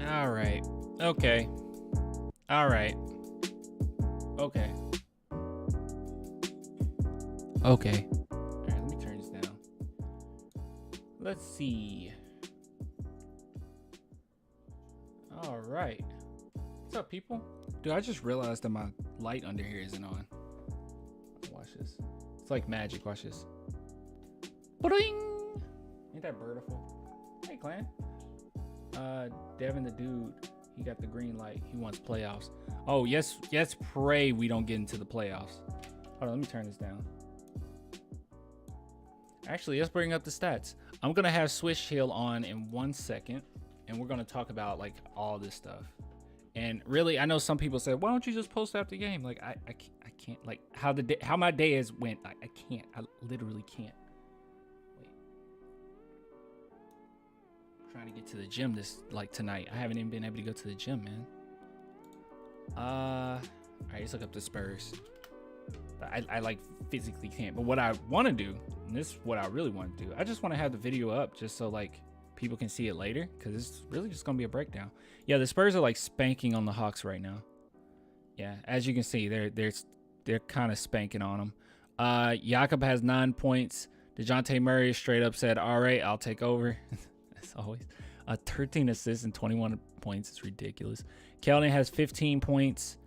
All right. Okay. All right. Okay. Okay. All right, let me turn this down. Let's see. All right. What's up, people? Dude, I just realized that my light under here isn't on. Watch this. It's like magic. Watch this. Ba-ding! Ain't that beautiful? Hey, clan. Devin the dude, he got the green light. He wants playoffs. Oh, yes, pray we don't get into the playoffs. Hold on, let me turn this down. Actually, let's bring up the stats. I'm going to have Swisheel on in 1 second, and we're going to talk about, like, all this stuff. And really, I know some people said, why don't you just post after the game? Like, I can't. Like, how my day has went, I can't. I literally can't. Trying to get to the gym tonight. I haven't even been able to go to the gym, man. All right, let's look up the Spurs. I like physically can't, but what I want to do, and this is what I really want to do, I just want to have the video up just so like people can see it later, because it's really just gonna be a breakdown. Yeah, the Spurs are like spanking on the Hawks right now. Yeah, as you can see, they're kind of spanking on them. Jakob has 9 points. DeJounte Murray straight up said, all right, I'll take over. As always, 13 assists and 21 points is ridiculous. Keldon has 15 points.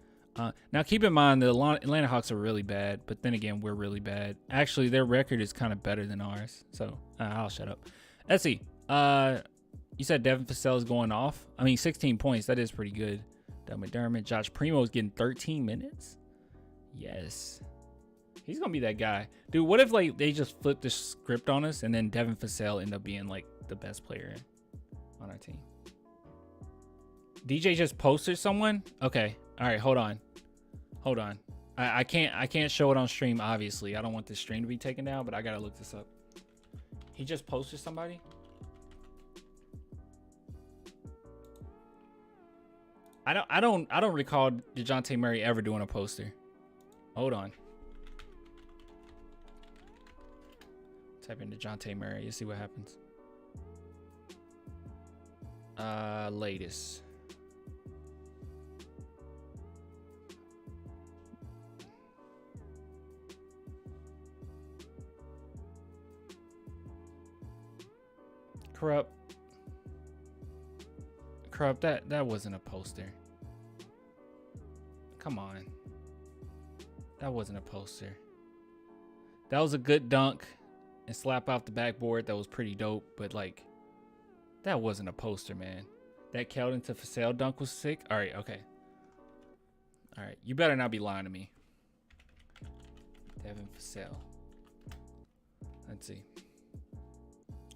Now keep in mind the Atlanta Hawks are really bad, but then again we're really bad. Actually, their record is kind of better than ours, so I'll shut up. Let's see. You said Devin Vassell is going off. I mean, 16 points. That is pretty good. Doug McDermott, Josh Primo is getting 13 minutes. Yes, he's gonna be that guy, dude. What if like they just flip the script on us and then Devin Vassell end up being like the best player on our team? DJ just posted someone. Okay, all right, hold on. I can't show it on stream, obviously. I don't want this stream to be taken down, but I gotta look this up. He just posted somebody. I don't recall DeJounte Murray ever doing a poster. Hold on. Type in DeJounte Murray. You see what happens. Latest. Corrupt. That wasn't a poster. Come on. That wasn't a poster. That was a good dunk and slap off the backboard. That was pretty dope, but like that wasn't a poster, man. That Keldon to Vassell dunk was sick. All right, okay. All right, you better not be lying to me. Devin Vassell. Let's see.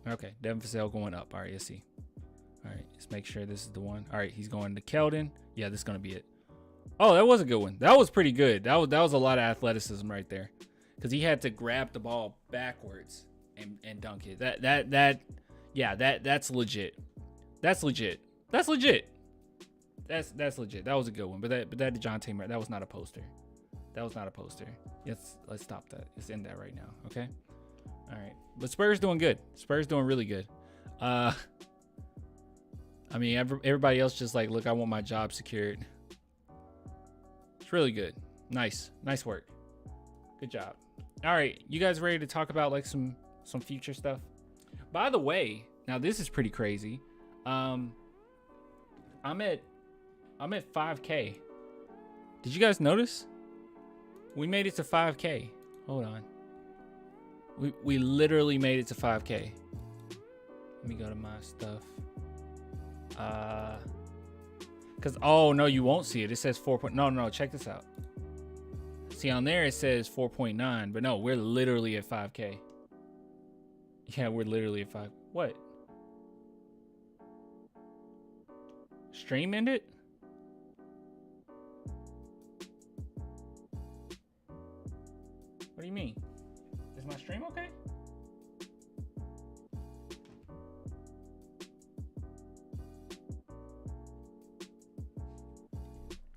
Okay, Devin Vassell going up. All right, let's see. All right, let's make sure this is the one. All right, he's going to Keldon. Yeah, this is gonna be it. Oh, that was a good one. That was pretty good. That was a lot of athleticism right there, because he had to grab the ball backwards and dunk it. That's legit. That's legit. That's legit. That's legit. That was a good one. But that DeJounte Murray, that was not a poster. That was not a poster. Let's stop that. Let's end that right now. Okay. All right. But Spurs doing good. Spurs doing really good. I mean, everybody else just like, look, I want my job secured. It's really good. Nice work. Good job. All right, you guys ready to talk about like some future stuff? By the way, now this is pretty crazy. I'm at 5K. Did you guys notice? We made it to 5K. Hold on. We literally made it to 5K. Let me go to my stuff. Cause oh no, you won't see it. It says 4. No, check this out. See on there it says 4.9, but no, we're literally at 5K. Yeah, we're literally at 5. What? Stream ended? What do you mean? Is my stream okay?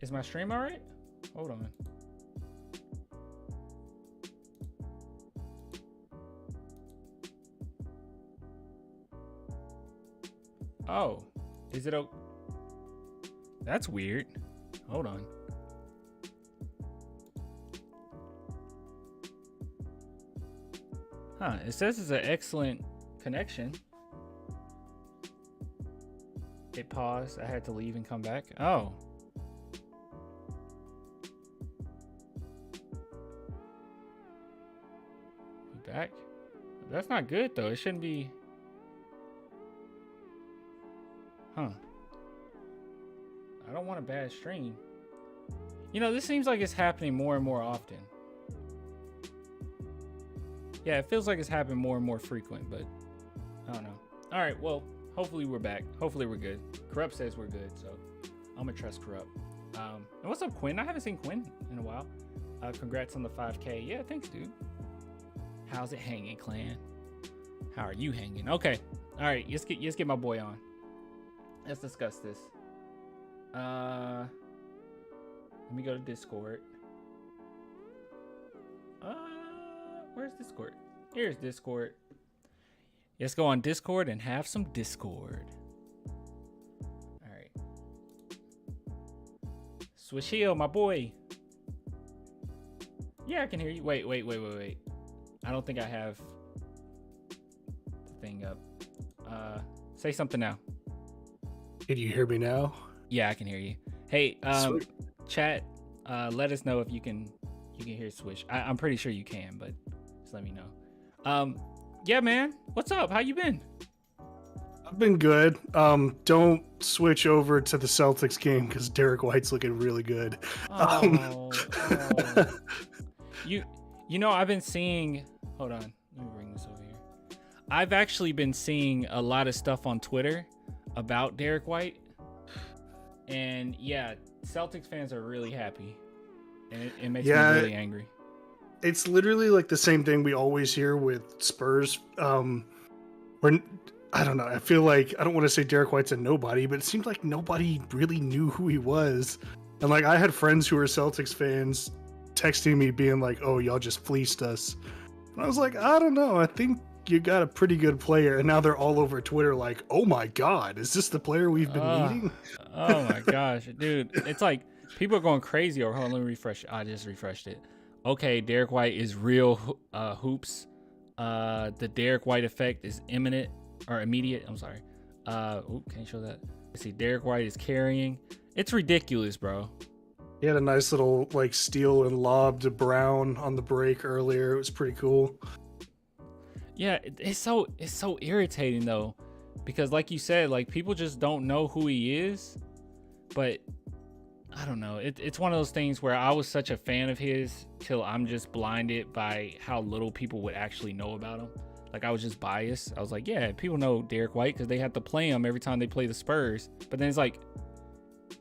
Is my stream all right? Hold on. Oh, is it okay? That's weird. Hold on. Huh, it says it's an excellent connection. It paused. I had to leave and come back. Oh. We back? That's not good though. It shouldn't be. Huh. I don't want a bad stream. You know, this seems like it's happening more and more often. Yeah, it feels like it's happening more and more frequent, but I don't know. All right, well, hopefully we're back. Hopefully we're good. Corrupt says we're good, so I'm gonna trust Corrupt. And what's up, Quinn? I haven't seen Quinn in a while. Congrats on the 5K. Yeah, thanks, dude. How's it hanging, clan? How are you hanging? Okay. All right, let's get my boy on. Let's discuss this. Let me go to Discord. Where's Discord? Here's Discord. Let's go on Discord and have some Discord. All right. Swisheel, my boy. Yeah, I can hear you. Wait. I don't think I have the thing up. Say something now. Can you hear me now? Yeah, I can hear you. Hey, chat, let us know if you can hear Swish. I'm pretty sure you can, but just let me know. Yeah, man. What's up? How you been? I've been good. Don't switch over to the Celtics game because Derek White's looking really good. Oh. You know, I've been seeing. Hold on. Let me bring this over here. I've actually been seeing a lot of stuff on Twitter about Derek White, and yeah, Celtics fans are really happy, and it makes me really angry. It's literally like the same thing we always hear with Spurs. When I don't know, I feel like I don't want to say Derek White's a nobody, but it seems like nobody really knew who he was. And like I had friends who were Celtics fans texting me being like, "Oh, y'all just fleeced us." And I was like, I don't know. I think you got a pretty good player, and now they're all over Twitter like, "Oh my God, is this the player we've been needing?" Oh my gosh, dude! It's like people are going crazy. Or hold on, let me refresh. I just refreshed it. Okay, Derek White is real hoops. The Derek White effect is imminent or immediate. I'm sorry. Can't show that. Let's see, Derek White is carrying. It's ridiculous, bro. He had a nice little like steal and lob to Brown on the break earlier. It was pretty cool. Yeah, it's so irritating though, because like you said, like people just don't know who he is. But I don't know. It's one of those things where I was such a fan of his till I'm just blinded by how little people would actually know about him. Like I was just biased. I was like, yeah, people know Derek White because they have to play him every time they play the Spurs. But then it's like,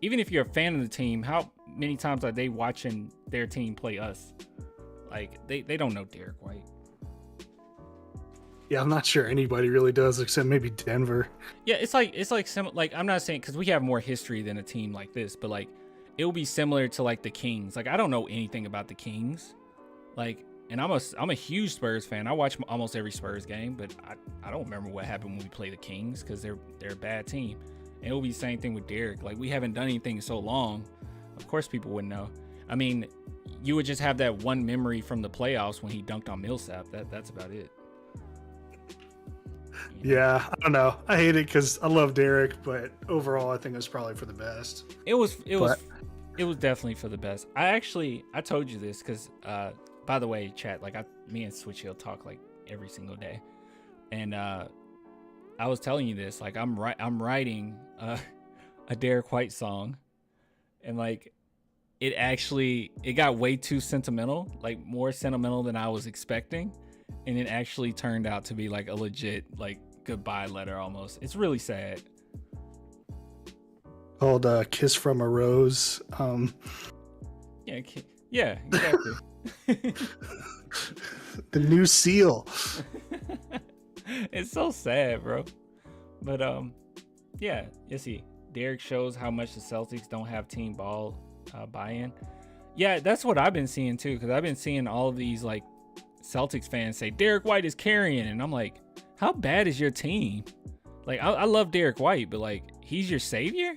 even if you're a fan of the team, how many times are they watching their team play us? Like they don't know Derek White. Yeah, I'm not sure anybody really does except maybe Denver. Yeah, it's like I'm not saying because we have more history than a team like this, but like it will be similar to like the Kings. Like I don't know anything about the Kings, like, and I'm a huge Spurs fan. I watch almost every Spurs game, but I don't remember what happened when we play the Kings because they're a bad team. And it will be the same thing with Derek. Like we haven't done anything in so long. Of course, people wouldn't know. I mean, you would just have that one memory from the playoffs when he dunked on Millsap. That's about it. You know? Yeah, I don't know. I hate it because I love Derek, but overall, I think it's probably for the best. It was definitely for the best. I told you this because, by the way, chat, like me and Swisheel talk like every single day, and I was telling you this, like I'm writing a Derek White song, and like it got way too sentimental, like more sentimental than I was expecting, and it actually turned out to be like a legit like goodbye letter almost. It's really sad. Called Kiss from a Rose. Yeah, exactly. The new seal. It's so sad, bro. But yeah, you see, Derek shows how much the Celtics don't have team ball buy-in. Yeah, that's what I've been seeing too, because I've been seeing all of these like Celtics fans say Derek White is carrying, and I'm like, how bad is your team? Like I love Derek White, but like he's your savior?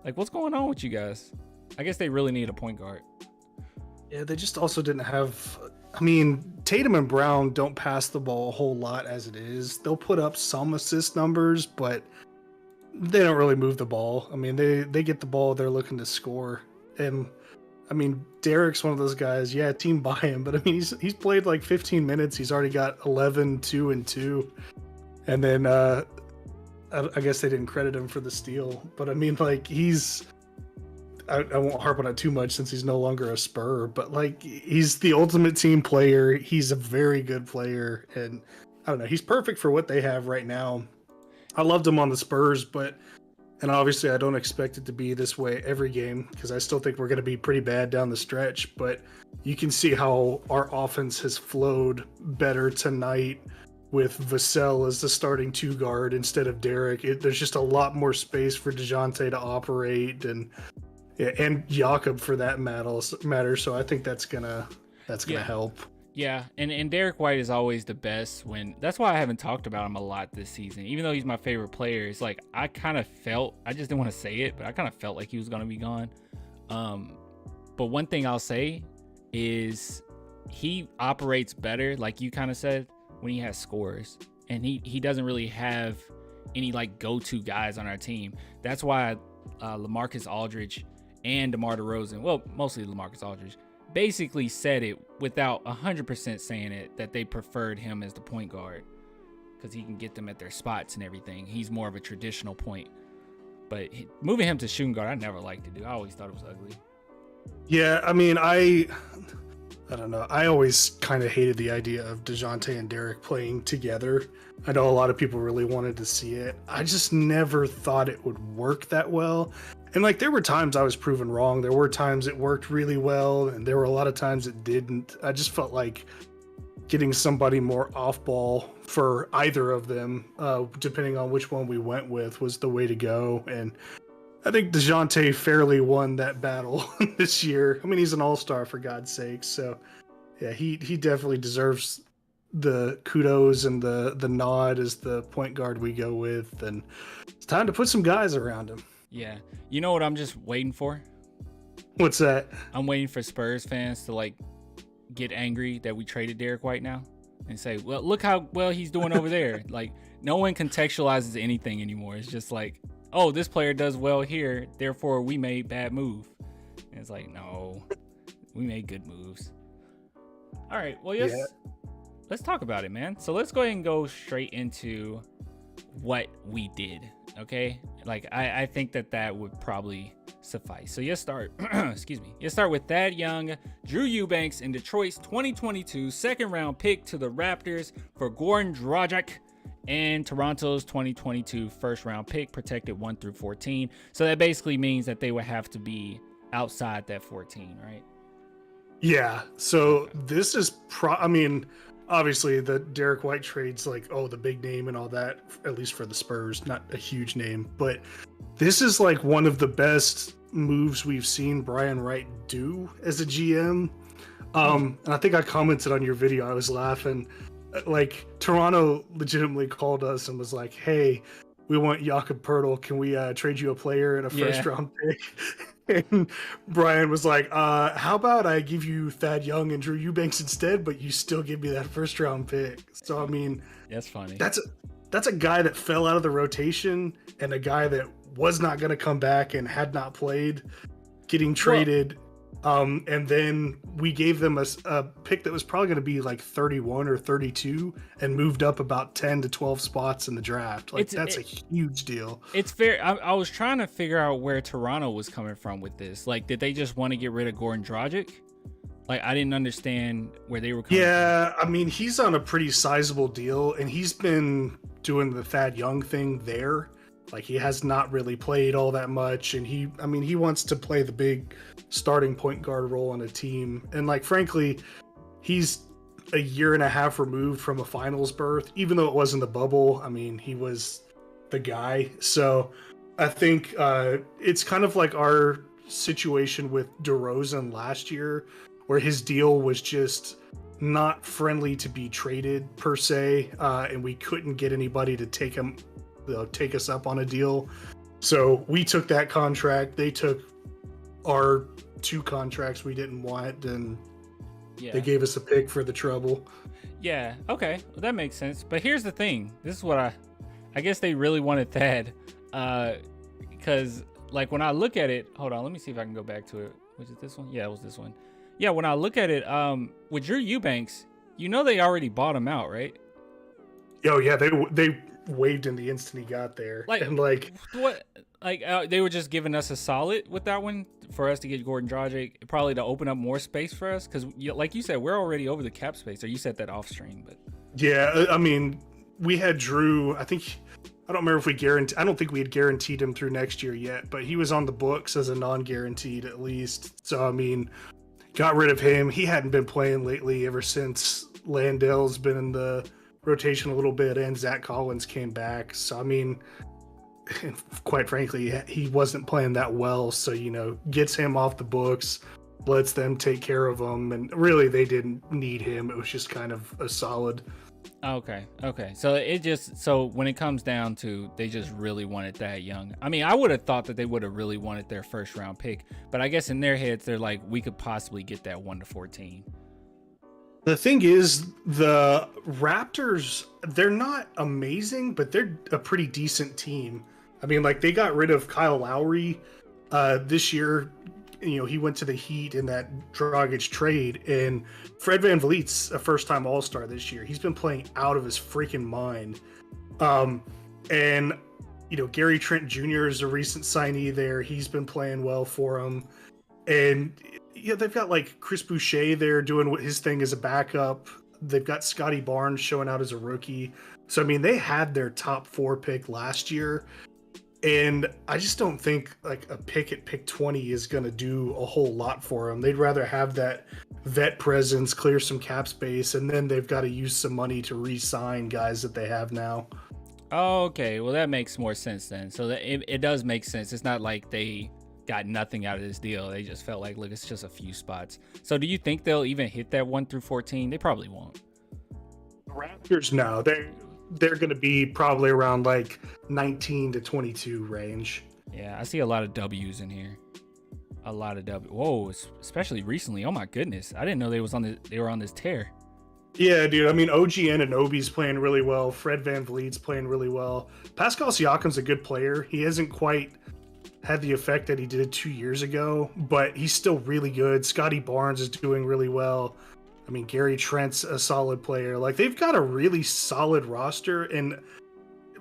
Like, what's going on with you guys? I guess they really need a point guard. Yeah, they just also didn't have. I mean, Tatum and Brown don't pass the ball a whole lot as it is. They'll put up some assist numbers, but they don't really move the ball. I mean, they get the ball, they're looking to score. And I mean, Derek's one of those guys. Yeah, team buy him, but I mean, he's played like 15 minutes. He's already got 11, 2, and 2. And then I guess they didn't credit him for the steal. But I mean, like, I won't harp on it too much since he's no longer a Spur, but like, he's the ultimate team player. He's a very good player, and I don't know, he's perfect for what they have right now. I loved him on the Spurs, and obviously I don't expect it to be this way every game because I still think we're going to be pretty bad down the stretch, but you can see how our offense has flowed better tonight with Vassell as the starting 2 guard instead of Derek. There's just a lot more space for DeJounte to operate, and Jakob for that matter. So I think that's gonna help. Yeah, and Derek White is always the best that's why I haven't talked about him a lot this season. Even though he's my favorite player, it's like I just didn't want to say it, but I kind of felt like he was gonna be gone. But one thing I'll say is he operates better, like you kind of said, when he has scores, and he doesn't really have any like go-to guys on our team. That's why LaMarcus Aldridge and DeMar DeRozan, well, mostly LaMarcus Aldridge, basically said it without 100% saying it, that they preferred him as the point guard because he can get them at their spots and everything. He's more of a traditional point. But moving him to shooting guard, I never liked to do. I always thought it was ugly. Yeah, I mean, I don't know. I always kind of hated the idea of DeJounte and Derek playing together. I know a lot of people really wanted to see it. I just never thought it would work that well. And like, there were times I was proven wrong. There were times it worked really well, and there were a lot of times it didn't. I just felt like getting somebody more off ball for either of them, depending on which one we went with, was the way to go. And I think DeJounte fairly won that battle this year. I mean, he's an all-star, for God's sake. So yeah, he definitely deserves the kudos and the nod as the point guard we go with. And it's time to put some guys around him. Yeah. You know what I'm just waiting for? What's that? I'm waiting for Spurs fans to like get angry that we traded Derek White now and say, well, look how well he's doing over there. Like, no one contextualizes anything anymore. It's just like, oh, this player does well here, therefore we made bad move. And it's like, no, we made good moves. All right, well, let's talk about it, man. So let's go ahead and go straight into what we did, okay? Like, I think that would probably suffice. So you start, you start with Thad Young, Drew Eubanks, and Detroit's 2022 second-round pick to the Raptors for Goran Dragic, and Toronto's 2022 first-round pick, protected 1 through 14. So that basically means that they would have to be outside that 14, right? Yeah. So this is I mean, obviously the Derek White trade's like, oh, the big name and all that, at least for the Spurs, not a huge name, but this is like one of the best moves we've seen Brian Wright do as a GM. And I think I commented on your video, I was laughing. Like, Toronto legitimately called us and was like, hey, we want Jakob Poeltl. Can we trade you a player and a first round pick? And Brian was like, how about I give you Thad Young and Drew Eubanks instead, but you still give me that first round pick? So, I mean, that's funny. That's a guy that fell out of the rotation and a guy that was not going to come back and had not played, getting traded. And then we gave them a pick that was probably going to be like 31 or 32 and moved up about 10 to 12 spots in the draft. Like, that's a huge deal. It's fair. I was trying to figure out where Toronto was coming from with this. Like, did they just want to get rid of Goran Dragic? Like, I didn't understand where they were coming from. Yeah, I mean, he's on a pretty sizable deal, and he's been doing the Thad Young thing there. Like, he has not really played all that much, and he wants to play the big starting point guard role on a team. And like, frankly, he's a year and a half removed from a finals berth, even though it wasn't the bubble. I mean, he was the guy. So I think it's kind of like our situation with DeRozan last year, where his deal was just not friendly to be traded per se, and we couldn't get anybody to take us up on a deal. So we took that contract. They took our 2 contracts we didn't want, and Yeah. they gave us a pick for the trouble. Yeah. Okay. Well, that makes sense. But here's the thing. This is what I guess they really wanted Thad, because like when I look at it, hold on, let me see if I can go back to it. Was it this one? Yeah, it was this one. Yeah. When I look at it, with Drew Eubanks, you know they already bought him out, right? Oh yeah, they waved in the instant he got there, Like and like what? Like they were just giving us a solid with that one for us to get Gordon Dragic, probably to open up more space for us, because like you said, we're already over the cap space. Or you said that off stream, but yeah, I mean, we had Drew. I don't remember if we guaranteed. I don't think we had guaranteed him through next year yet, but he was on the books as a non-guaranteed at least. So I mean, got rid of him. He hadn't been playing lately ever since Landale's been in the rotation a little bit, and Zach Collins came back. So I mean, quite frankly, he wasn't playing that well. So gets him off the books, lets them take care of him, and really they didn't need him. It was just kind of a solid. Okay. So when it comes down to, they just really wanted that young. I mean, I would have thought that they would have really wanted their first round pick, but I guess in their heads they're like, we could possibly get that 1 to 14. The thing is, the Raptors, they're not amazing, but they're a pretty decent team. I mean, like, they got rid of Kyle Lowry this year. He went to the Heat in that Dragic trade, and Fred VanVleet's a first-time All-Star this year. He's been playing out of his freaking mind. And Gary Trent Jr. is a recent signee there. He's been playing well for him. And they've got like Chris Boucher there doing his thing as a backup. They've got Scotty Barnes showing out as a rookie. So I mean, they had their top 4 pick last year, and I just don't think like a pick at pick 20 is going to do a whole lot for them. They'd rather have that vet presence, clear some cap space, and then they've got to use some money to re-sign guys that they have now. Okay, well that makes more sense then. So it does make sense. It's not like they got nothing out of this deal. They just felt like, look, it's just a few spots. So do you think they'll even hit that 1 through 14? They probably won't. The Raptors, no. They're going to be probably around like 19 to 22 range. Yeah, I see a lot of W's in here. A lot of W. Whoa, especially recently. Oh my goodness, I didn't know they were on this tear. Yeah, dude. I mean, OG Anunoby's playing really well. Fred VanVleet's playing really well. Pascal Siakam's a good player. He hasn't quite had the effect that he did 2 years ago, but he's still really good. Scotty Barnes is doing really well. I mean, Gary Trent's a solid player. Like, they've got a really solid roster, and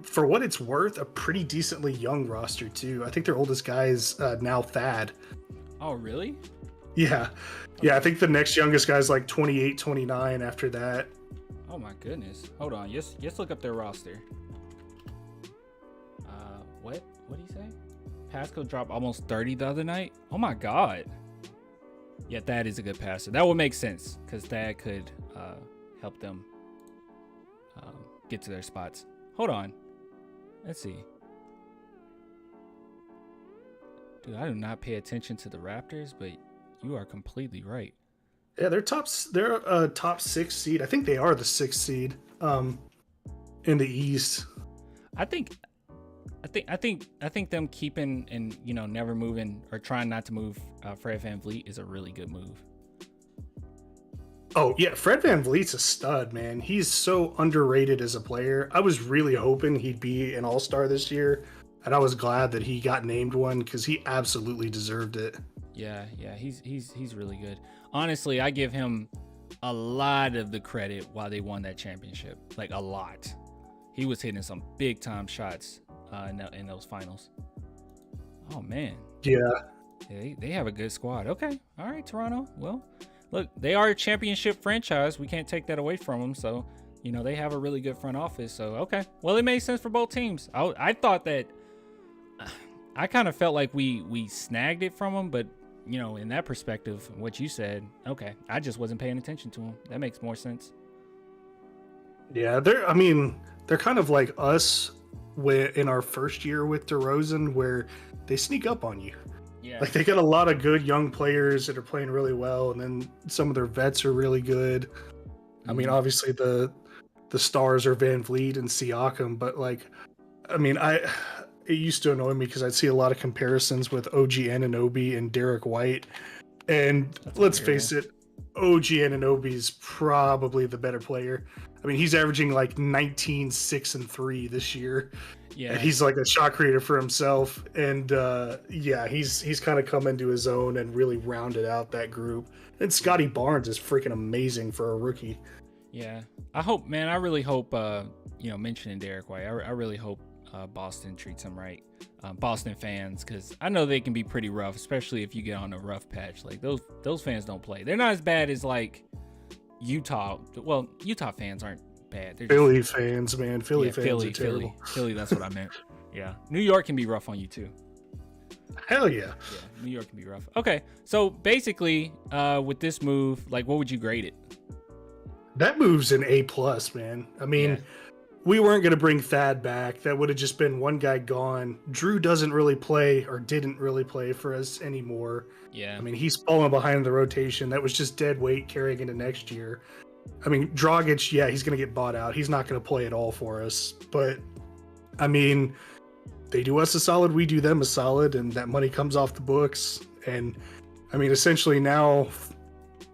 for what it's worth, a pretty decently young roster too. I think their oldest guy is now Thad. Oh, really? Yeah. Yeah, I think the next youngest guy is like 28, 29 after that. Oh my goodness. Hold on. Let's look up their roster. What did he say? Pascal dropped almost 30 the other night. Oh my god. Yeah, Thad is a good passer. That would make sense because Thad could help them get to their spots. Hold on. Let's see. Dude, I do not pay attention to the Raptors, but you are completely right. Yeah, they're a top 6 seed. I think they are the 6th seed in the East. I think them keeping and never moving or trying not to move Fred VanVleet is a really good move. Oh yeah, Fred VanVleet's a stud, man. He's so underrated as a player. I was really hoping he'd be an All-Star this year, and I was glad that he got named one because he absolutely deserved it. Yeah, he's really good. Honestly, I give him a lot of the credit while they won that championship, like a lot. He was hitting some big time shots in those finals. Oh man. Yeah. They have a good squad. Okay. All right, Toronto. Well, look, they are a championship franchise. We can't take that away from them. So, they have a really good front office. So, okay. Well, it made sense for both teams. I thought that I kind of felt like we snagged it from them, but in that perspective, what you said, okay, I just wasn't paying attention to them. That makes more sense. Yeah, they're kind of like us in our first year with DeRozan, where they sneak up on you. Yeah. Like, they got a lot of good young players that are playing really well, and then some of their vets are really good. I mean, obviously the stars are VanVleet and Siakam, but like, I mean, it used to annoy me because I'd see a lot of comparisons with OG Anunoby and Derek White. And let's face it, OG Anunoby is probably the better player. I mean, he's averaging like 19, 6, and 3 this year. Yeah, and he's like a shot creator for himself. And he's kind of come into his own and really rounded out that group. And Scotty Barnes is freaking amazing for a rookie. Yeah, I hope, man. I really hope. Mentioning Derek White, I really hope Boston treats him right. Boston fans, because I know they can be pretty rough, especially if you get on a rough patch. Like those fans don't play. They're not as bad as like Utah. Well, Utah fans aren't bad. They're Philly fans, man. Philly fans are terrible. Philly. That's what I meant. Yeah, New York can be rough on you too. Hell yeah. Yeah, New York can be rough. Okay, so basically, with this move, like, what would you grade it? That move's an A+, man. I mean, we weren't going to bring Thad back. That would have just been one guy gone. Drew doesn't really play or didn't really play for us anymore. Yeah. I mean, he's falling behind the rotation. That was just dead weight carrying into next year. I mean, Dragic, yeah, he's going to get bought out. He's not going to play at all for us. But, I mean, they do us a solid, we do them a solid, and that money comes off the books. And, I mean, essentially now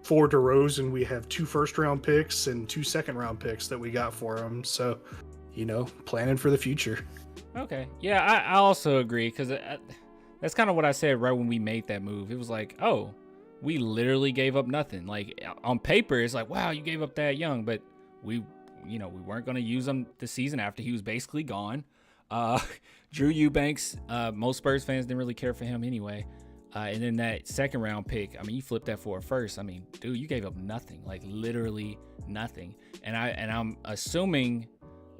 for DeRozan, we have 2 first-round picks and 2 second-round picks that we got for him. So, planning for the future. Okay. Yeah, I also agree, because that's kind of what I said right when we made that move. It was like, oh, we literally gave up nothing. Like, on paper, it's like, wow, you gave up that young, but we weren't going to use him the season after. He was basically gone. Drew Eubanks, most Spurs fans didn't really care for him anyway. And then that second round pick, I mean, you flipped that for a first. I mean, dude, you gave up nothing, like literally nothing. And I'm assuming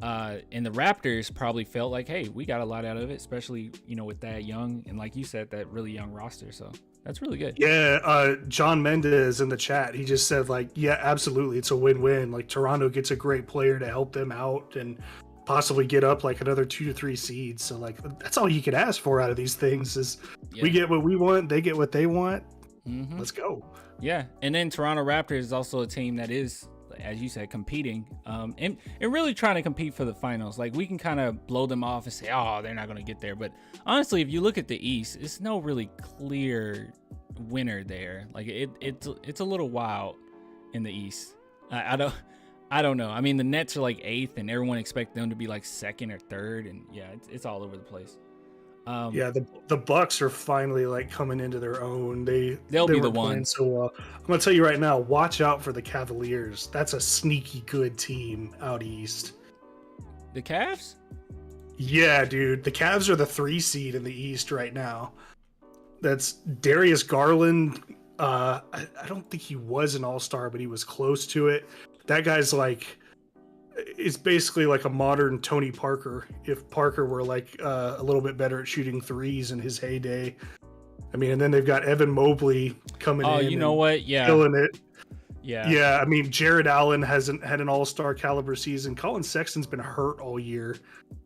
and the Raptors probably felt like, hey, we got a lot out of it, especially, with that young and, like you said, that really young roster. So that's really good. Yeah, John Mendez in the chat, he just said, like, yeah, absolutely, it's a win-win. Like, Toronto gets a great player to help them out and possibly get up like another 2 to 3 seeds. So, like, that's all you could ask for out of these things is we get what we want, they get what they want. Mm-hmm. Let's go. Yeah, and then Toronto Raptors is also a team that is, as you said, competing and really trying to compete for the finals. Like, we can kind of blow them off and say, oh, they're not going to get there. But honestly, if you look at the East, it's no really clear winner there. Like, it's a little wild in the East. I don't know. I mean, the Nets are like 8th, and everyone expects them to be like 2nd or 3rd, and yeah, it's all over the place. The Bucks are finally like coming into their own. They'll be the ones. So well. I'm gonna tell you right now, watch out for the Cavaliers. That's a sneaky good team out east. The Cavs? Yeah, dude. The Cavs are the 3 seed in the East right now. That's Darius Garland. I don't think he was an all-star, but he was close to it. That guy's like, it's basically like a modern Tony Parker. If Parker were like a little bit better at shooting threes in his heyday. I mean, and then they've got Evan Mobley coming in. Oh, you know what? Yeah. Killing it. Yeah. Yeah. I mean, Jared Allen hasn't had an all-star caliber season. Colin Sexton's been hurt all year.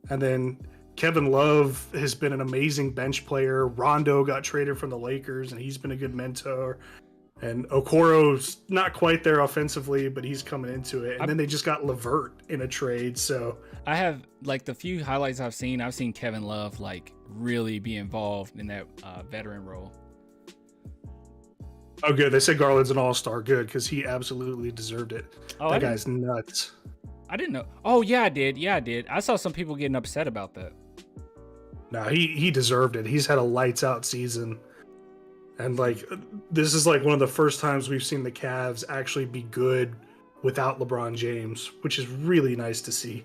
And then Kevin Love has been an amazing bench player. Rondo got traded from the Lakers, and he's been a good mentor. And Okoro's not quite there offensively, but he's coming into it. And then they just got LeVert in a trade. So I have, like, the few highlights I've seen Kevin Love like really be involved in that veteran role. Oh, good. They said Garland's an all-star. Good, because he absolutely deserved it. Oh, that guy's nuts. I didn't know. Oh, yeah, I did. I saw some people getting upset about that. No, he deserved it. He's had a lights-out season. And, like, this is, like, one of the first times we've seen the Cavs actually be good without LeBron James, which is really nice to see.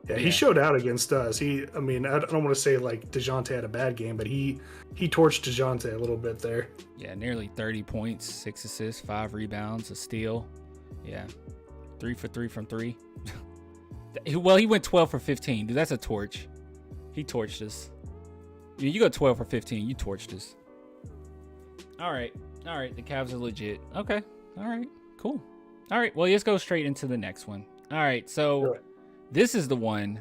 Yeah, he showed out against us. I don't want to say, like, DeJounte had a bad game, but he torched DeJounte a little bit there. Yeah, nearly 30 points, 6 assists, 5 rebounds, a steal. Yeah, 3 for 3 from 3. Well, he went 12 for 15. Dude, that's a torch. He torched us. You go 12 for 15, you torched us. All right. The Cavs are legit. Okay. All right. Cool. All right. Well, let's go straight into the next one. All right. So this is the one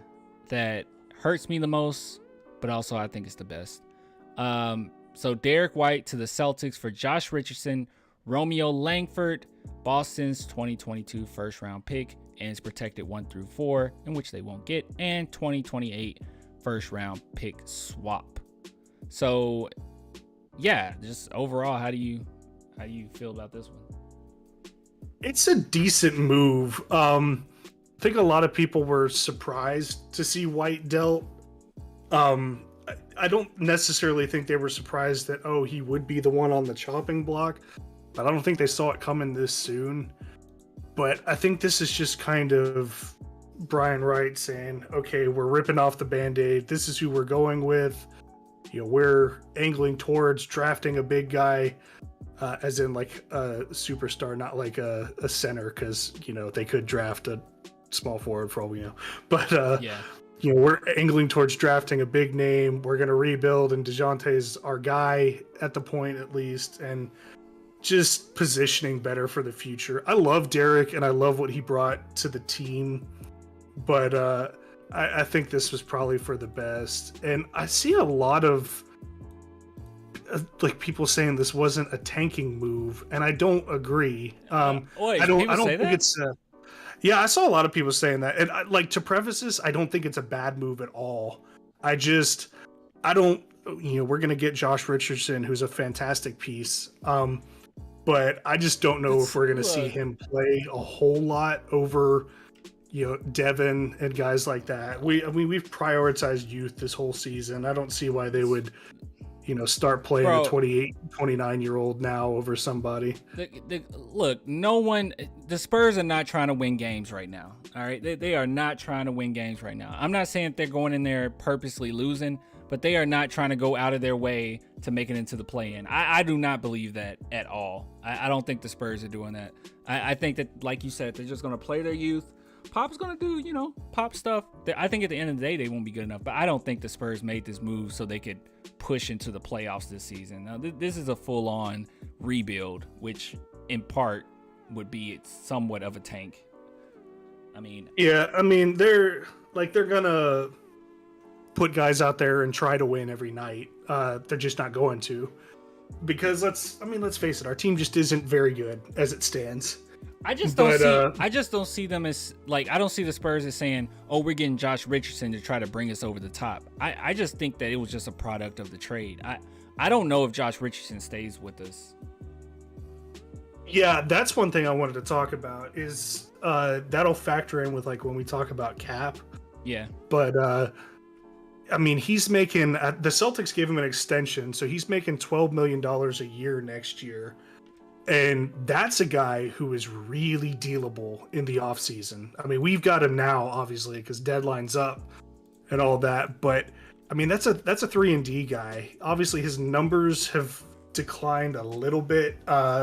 that hurts me the most, but also I think it's the best. So Derek White to the Celtics for Josh Richardson, Romeo Langford, Boston's 2022 first round pick, and it's protected 1 through 4, in which they won't get, and 2028 first round pick swap. So yeah, just overall, how do you feel about this one? It's a decent move. I think a lot of people were surprised to see White dealt. I don't necessarily think they were surprised that, oh, he would be the one on the chopping block, but I don't think they saw it coming this soon. But I think this is just kind of Brian Wright saying, okay, we're ripping off the Band-Aid. This is who we're going with. You know, we're angling towards drafting a big guy, as in like a superstar, not like a center, because, you know, they could draft a small forward for all we know. But yeah. You know, we're angling towards drafting a big name. We're going to rebuild, and DeJounte's our guy at the point, at least, and just positioning better for the future. I love Derek, and I love what he brought to the team, but I think this was probably for the best. And I see a lot of like people saying this wasn't a tanking move, and I don't agree. I don't think it's. Yeah, I saw a lot of people saying that. And like, to preface this, I don't think it's a bad move at all. I don't, you know, we're going to get Josh Richardson, who's a fantastic piece. But I just don't know if we're going to see him play a whole lot over, you know, Devin and guys like that. We've prioritized youth this whole season. I don't see why they would, you know, start playing a 28, 29-year-old now over somebody. Look, the Spurs are not trying to win games right now. All right. They are not trying to win games right now. I'm not saying they're going in there purposely losing, but they are not trying to go out of their way to make it into the play-in. I do not believe that at all. I don't think the Spurs are doing that. I think that, like you said, they're just going to play their youth. Pop's going to do, you know, Pop stuff. I think at the end of the day, they won't be good enough. But I don't think the Spurs made this move so they could push into the playoffs this season. Now, this is a full-on rebuild, which in part would be somewhat of a tank. I mean, yeah, I mean, they're going to put guys out there and try to win every night. They're just not going to. Because let's face it, our team just isn't very good as it stands. I just don't see them as, like, I don't see the Spurs as saying, oh, we're getting Josh Richardson to try to bring us over the top. I just think that it was just a product of the trade. I don't know if Josh Richardson stays with us. Yeah, that's one thing I wanted to talk about is that'll factor in with, like, when we talk about cap. Yeah. But I mean, he's making the Celtics gave him an extension, so he's making $12 million a year next year. And that's a guy who is really dealable in the offseason. I mean, we've got him now, obviously, because deadline's up and all that. But I mean, that's a 3-and-D guy. Obviously, his numbers have declined a little bit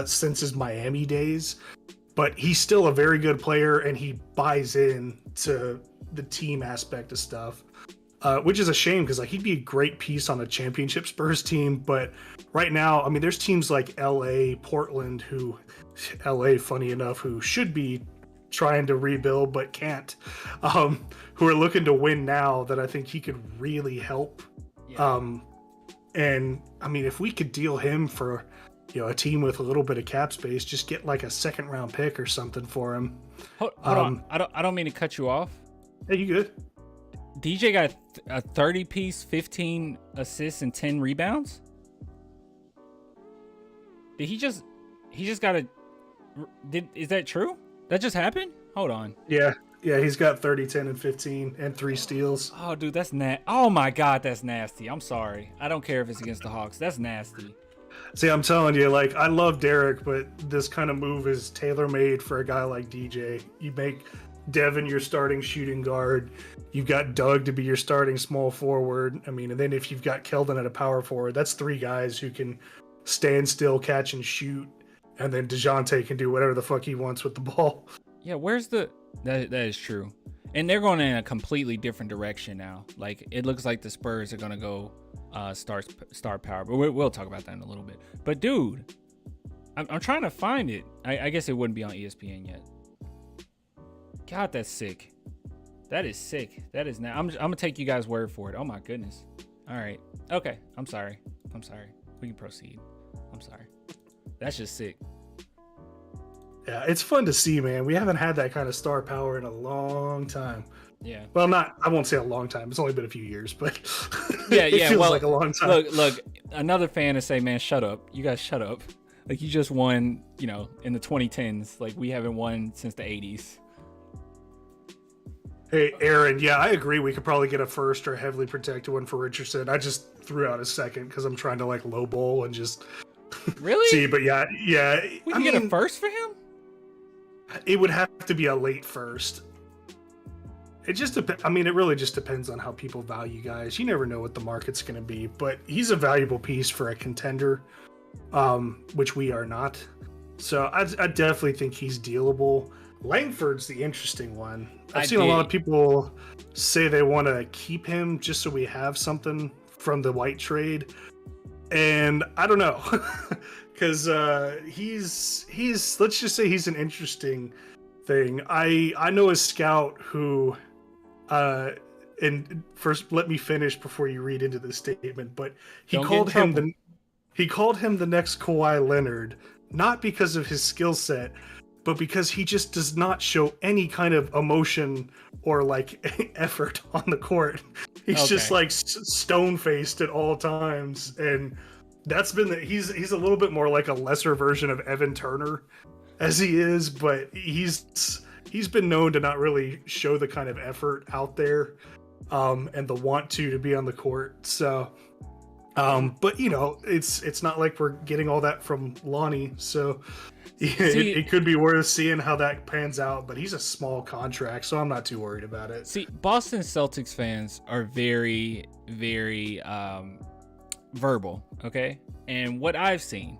since his Miami days, but he's still a very good player, and he buys in to the team aspect of stuff. Which is a shame, because like, he'd be a great piece on a championship Spurs team. But right now, I mean, there's teams like LA, Portland, funny enough, who should be trying to rebuild but can't, who are looking to win now, that I think he could really help. Yeah. And I mean, if we could deal him for, you know, a team with a little bit of cap space, just get like a 2nd-round pick or something for him. Hold on. I don't mean to cut you off. Hey, you good? DJ got a 30-piece, 15 assists and 10 rebounds. Did he just got is that true? That just happened? Hold on. Yeah, he's got 30, 10, and 15, and 3 steals. Oh, dude, that's oh my God, that's nasty. I'm sorry. I don't care if it's against the Hawks. That's nasty. See, I'm telling you, like, I love Derek, but this kind of move is tailor-made for a guy like DJ. You make Devin your starting shooting guard. You've got Doug to be your starting small forward. I mean, and then if you've got Keldon at a power forward, that's 3 guys who can stand still, catch and shoot. And then DeJounte can do whatever the fuck he wants with the ball. Yeah, that is true. And they're going in a completely different direction now. Like, it looks like the Spurs are going to go star power. But we'll talk about that in a little bit. But, dude, I'm trying to find it. I guess it wouldn't be on ESPN yet. God, that's sick. That is sick. That is now. I'm gonna take you guys' word for it. Oh my goodness. All right. Okay. I'm sorry. We can proceed. I'm sorry. That's just sick. Yeah, it's fun to see, man. We haven't had that kind of star power in a long time. Yeah. Well, I won't say a long time. It's only been a few years, but Yeah, it feels like a long time. Look, another fan to say, man, shut up. You guys shut up. Like, you just won, in the 2010s. Like, we haven't won since the 80s. Hey, Aaron, yeah, I agree. We could probably get a first or a heavily protected one for Richardson. I just threw out a second because I'm trying to, like, lowball and just really see. But yeah. We can get a first for him? It would have to be a late first. It just depends. I mean, it really just depends on how people value guys. You never know what the market's going to be, but he's a valuable piece for a contender, which we are not. So I definitely think he's dealable. Langford's the interesting one. I've seen a lot of people say they want to keep him just so we have something from the White trade, and I don't know, because he's let's just say he's an interesting thing. I know a scout who. And first, let me finish before you read into the statement. But he called him the next Kawhi Leonard, not because of his skill set, but because he just does not show any kind of emotion or like effort on the court. He's just like stone faced at all times, and that's been he's a little bit more like a lesser version of Evan Turner, as he is, but he's been known to not really show the kind of effort out there, and the want to be on the court. So, but it's not like we're getting all that from Lonnie. So it could be worth seeing how that pans out, but he's a small contract, so I'm not too worried about it. See, Boston Celtics fans are very, very, verbal. Okay. And what I've seen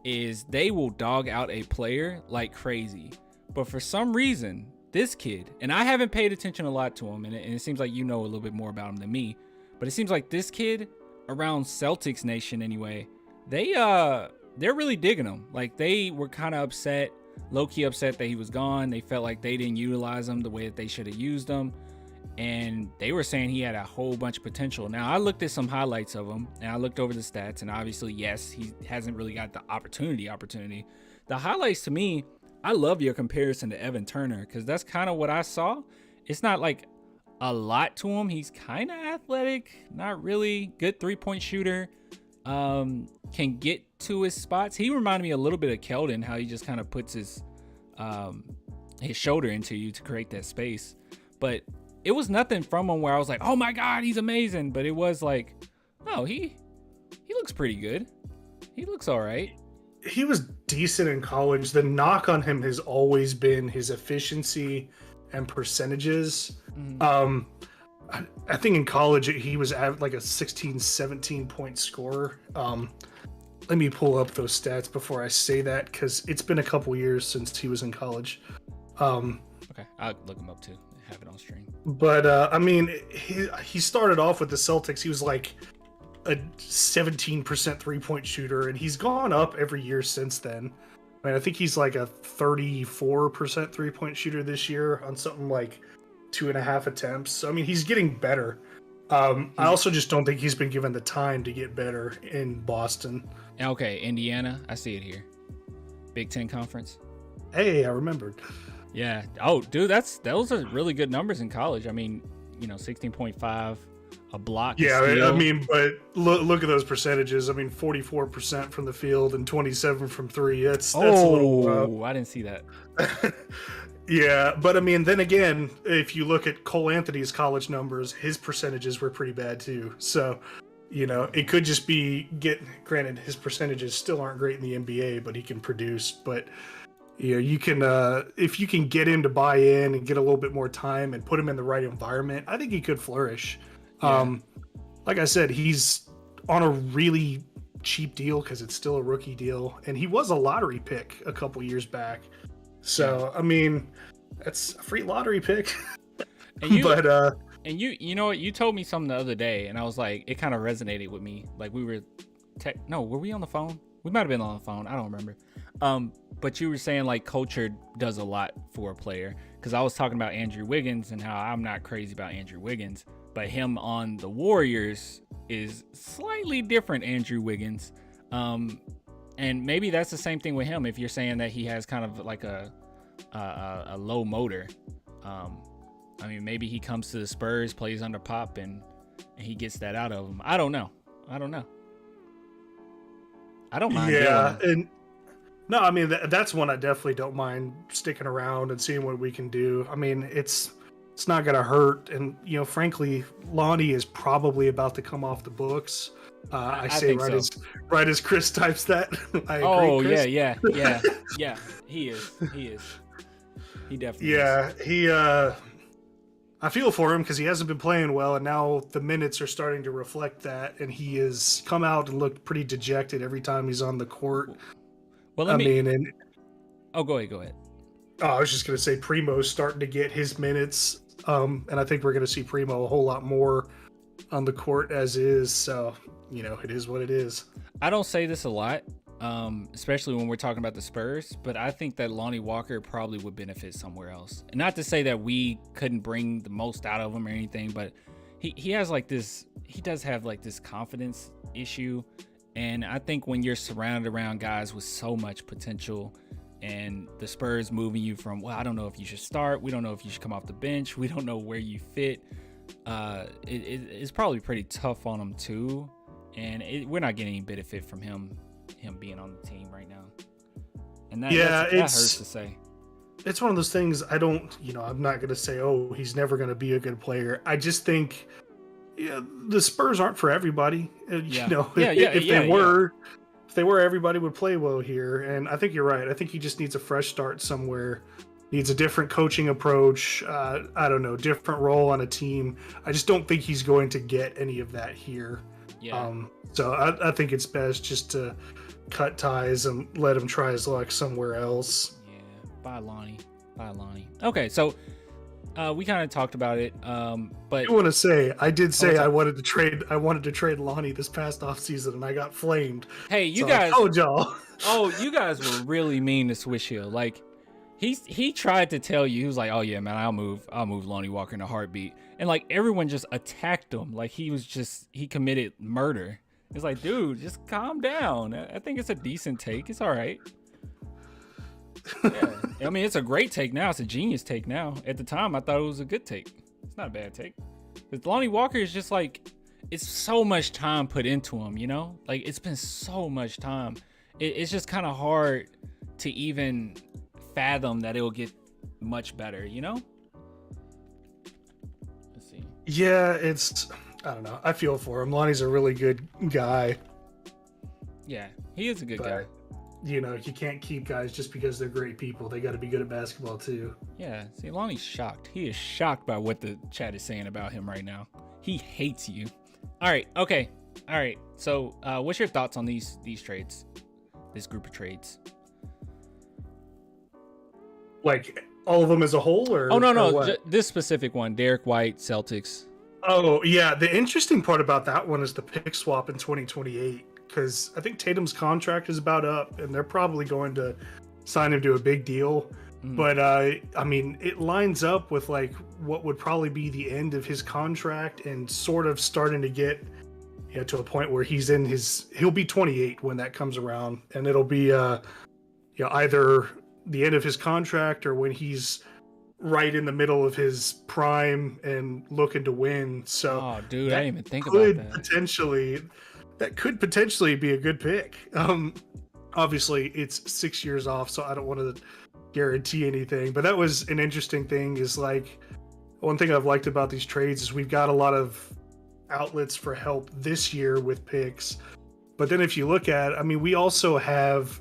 is they will dog out a player like crazy. But for some reason, this kid, and I haven't paid attention a lot to him, and it seems like you know a little bit more about him than me, but it seems like this kid around Celtics Nation anyway, they're really digging him. Like, they were kind of upset, low-key upset that he was gone. They felt like they didn't utilize him the way that they should have used him, and they were saying he had a whole bunch of potential. Now, I looked at some highlights of him, and I looked over the stats, and obviously, yes, he hasn't really got the opportunity. The highlights to me, I love your comparison to Evan Turner, because that's kind of what I saw. It's not like a lot to him. He's kind of athletic, not really good three-point shooter, can get to his spots. He reminded me a little bit of Keldon, how he just kind of puts his shoulder into you to create that space. But it was nothing from him where I was like, oh my God, he's amazing. But it was like, oh, he looks pretty good. He looks all right. He was decent in college. The knock on him has always been his efficiency and percentages. I think in college he was at like a 16, 17 point scorer. Let me pull up those stats before I say that, because it's been a couple years since he was in college. Okay, I'll look him up too. Have it on stream. But I mean, he started off with the Celtics. He was like a 17% three-point shooter, and he's gone up every year since then. I mean, I think he's like a 34% three-point shooter this year on something like 2.5 attempts. So, I mean, he's getting better. I also just don't think he's been given the time to get better in Boston. Okay, Indiana, I see it here. Big Ten Conference. Hey, I remembered. Yeah. Oh, dude, those are really good numbers in college. I mean, 16.5. A block. Yeah, I mean, but look at those percentages. I mean, 44% from the field and 27 from three. That's a little. I didn't see that. Yeah, but I mean, then again, if you look at Cole Anthony's college numbers, his percentages were pretty bad too. So, it could just be granted, his percentages still aren't great in the NBA, but he can produce. But you can if you can get him to buy in and get a little bit more time and put him in the right environment, I think he could flourish. Yeah. Like I said, he's on a really cheap deal because it's still a rookie deal, and he was a lottery pick a couple years back. So, I mean, that's a free lottery pick. And you know what? You told me something the other day, and I was like, it kind of resonated with me. Like, we were, were we on the phone? We might have been on the phone. I don't remember. But you were saying like culture does a lot for a player, because I was talking about Andrew Wiggins and how I'm not crazy about Andrew Wiggins, but him on the Warriors is slightly different. Andrew Wiggins, And maybe that's the same thing with him. If you're saying that he has kind of like a low motor, I mean, maybe he comes to the Spurs, plays under Pop, and he gets that out of him. I don't know. I don't mind. Yeah, and no, I mean that's one I definitely don't mind sticking around and seeing what we can do. I mean, it's not gonna hurt, and frankly, Lonnie is probably about to come off the books. I say right as Chris types that. I agree, oh Chris. yeah. He is. He definitely. Yeah, is. I feel for him because he hasn't been playing well, and now the minutes are starting to reflect that, and he has come out and looked pretty dejected every time he's on the court. Well, go ahead. Oh, I was just going to say Primo's starting to get his minutes, and I think we're going to see Primo a whole lot more on the court as is, so, it is what it is. I don't say this a lot, especially when we're talking about the Spurs, but I think that Lonnie Walker probably would benefit somewhere else. And not to say that we couldn't bring the most out of him or anything, but he has like this, he does have like this confidence issue. And I think when you're surrounded around guys with so much potential and the Spurs moving you from, well, I don't know if you should start. We don't know if you should come off the bench. We don't know where you fit. It's probably pretty tough on him too. And we're not getting any benefit from him being on the team right now. And that hurts to say. It's one of those things I'm not going to say, oh, he's never going to be a good player. I just think the Spurs aren't for everybody. If they were, everybody would play well here. And I think you're right. I think he just needs a fresh start somewhere. Needs a different coaching approach. I don't know, different role on a team. I just don't think he's going to get any of that here. Yeah. So I think it's best just to cut ties and let him try his luck somewhere else. Yeah. Bye, Lonnie. Okay, so we kind of talked about it, but I want to say I wanted to trade Lonnie this past offseason, and I got flamed. Hey, you so guys! I told y'all. Oh, you guys were really mean to Swisheel. Like he tried to tell you, he was like, "Oh yeah, man, I'll move Lonnie Walker in a heartbeat," and like everyone just attacked him, like he committed murder. It's like, dude, just calm down. I think it's a decent take. It's all right. Yeah. I mean, it's a great take now. It's a genius take now. At the time, I thought it was a good take. It's not a bad take. Because Lonnie Walker is just like, it's so much time put into him, Like, it's been so much time. It's just kind of hard to even fathom that it'll get much better, Let's see. Yeah, I don't know. I feel for him. Lonnie's a really good guy. Yeah, he is a good guy. You can't keep guys just because they're great people. They got to be good at basketball too. Yeah. See, Lonnie's shocked. He is shocked by what the chat is saying about him right now. He hates you. All right. Okay. All right. So, what's your thoughts on these trades? This group of trades? Like all of them as a whole, or? Oh no. This specific one, Derek White, Celtics. Oh yeah. The interesting part about that one is the pick swap in 2028. Because I think Tatum's contract is about up, and they're probably going to sign him to a big deal. But I mean, it lines up with like what would probably be the end of his contract, and sort of starting to get to a point where he'll be 28 when that comes around, and it'll be either the end of his contract or when he's right in the middle of his prime and looking to win. So, oh, dude, I didn't even think about that. That could potentially be a good pick. Obviously, it's 6 years off, so I don't want to guarantee anything. But that was an interesting thing. Is like one thing I've liked about these trades is we've got a lot of outlets for help this year with picks. But then if you look at, I mean, we also have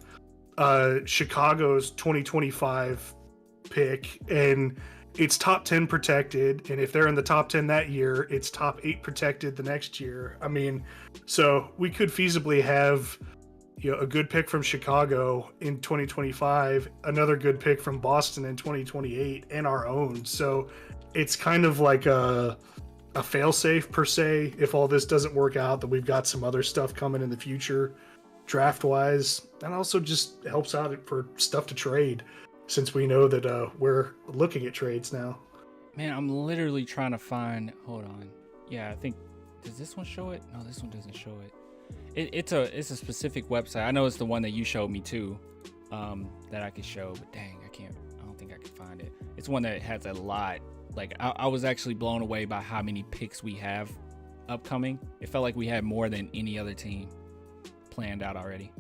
Chicago's 2025 pick, and it's top 10 protected, and if they're in the top 10 that year, it's top 8 protected the next year. I mean, so we could feasibly have a good pick from Chicago in 2025, another good pick from Boston in 2028, and our own. So it's kind of like a fail-safe per se. If all this doesn't work out, that we've got some other stuff coming in the future draft-wise. And also just helps out for stuff to trade, since we know that we're looking at trades now. Man, I'm literally trying to find... Hold on. Yeah, I think... Does this one show it? No, this one doesn't show it. It's a specific website. I know it's the one that you showed me too, that I could show, but dang, I don't think I can find it. It's one that has a lot. Like I was actually blown away by how many picks we have upcoming. It felt like we had more than any other team planned out already.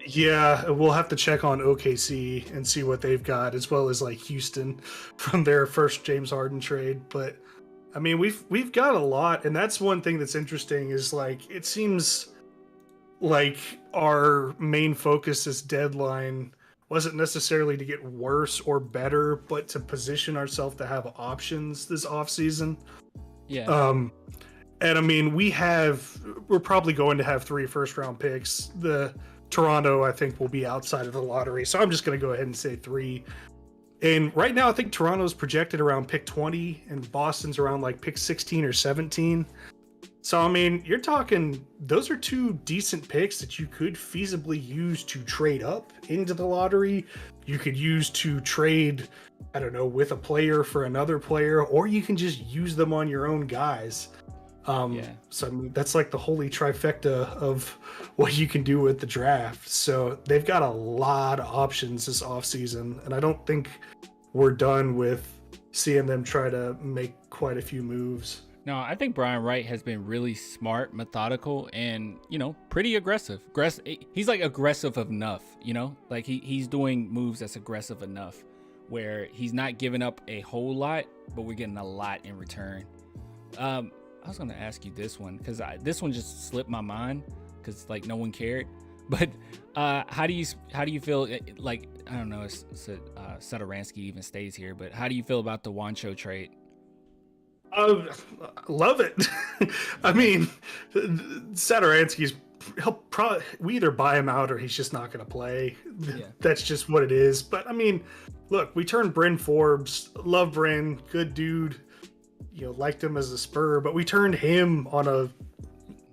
Yeah, we'll have to check on OKC and see what they've got, as well as like Houston from their first James Harden trade. But I mean, we've got a lot, and that's one thing that's interesting is like it seems like our main focus this deadline wasn't necessarily to get worse or better, but to position ourselves to have options this offseason. Yeah. And I mean, we're probably going to have 3 first-round picks. The Toronto, I think, will be outside of the lottery. So I'm just going to go ahead and say 3. And right now, I think Toronto's projected around pick 20 and Boston's around like pick 16 or 17. So, I mean, you're talking, those are 2 decent picks that you could feasibly use to trade up into the lottery. You could use to trade, I don't know, with a player for another player, or you can just use them on your own guys. So I mean, that's like the holy trifecta of what you can do with the draft. So they've got a lot of options this offseason, and I don't think we're done with seeing them try to make quite a few moves. No, I think Brian Wright has been really smart, methodical, and, pretty aggressive. He's like aggressive enough, like he's doing moves that's aggressive enough where he's not giving up a whole lot, but we're getting a lot in return. I was going to ask you this one because this one just slipped my mind because like no one cared. But how do you feel? Like, I don't know if Satoransky even stays here, but how do you feel about the Wancho trade? Love it. I mean, Satoransky's we either buy him out or he's just not going to play. Yeah. That's just what it is. But I mean, look, we turned Bryn Forbes. Love Bryn, good dude. Liked him as a Spur, but we turned him on a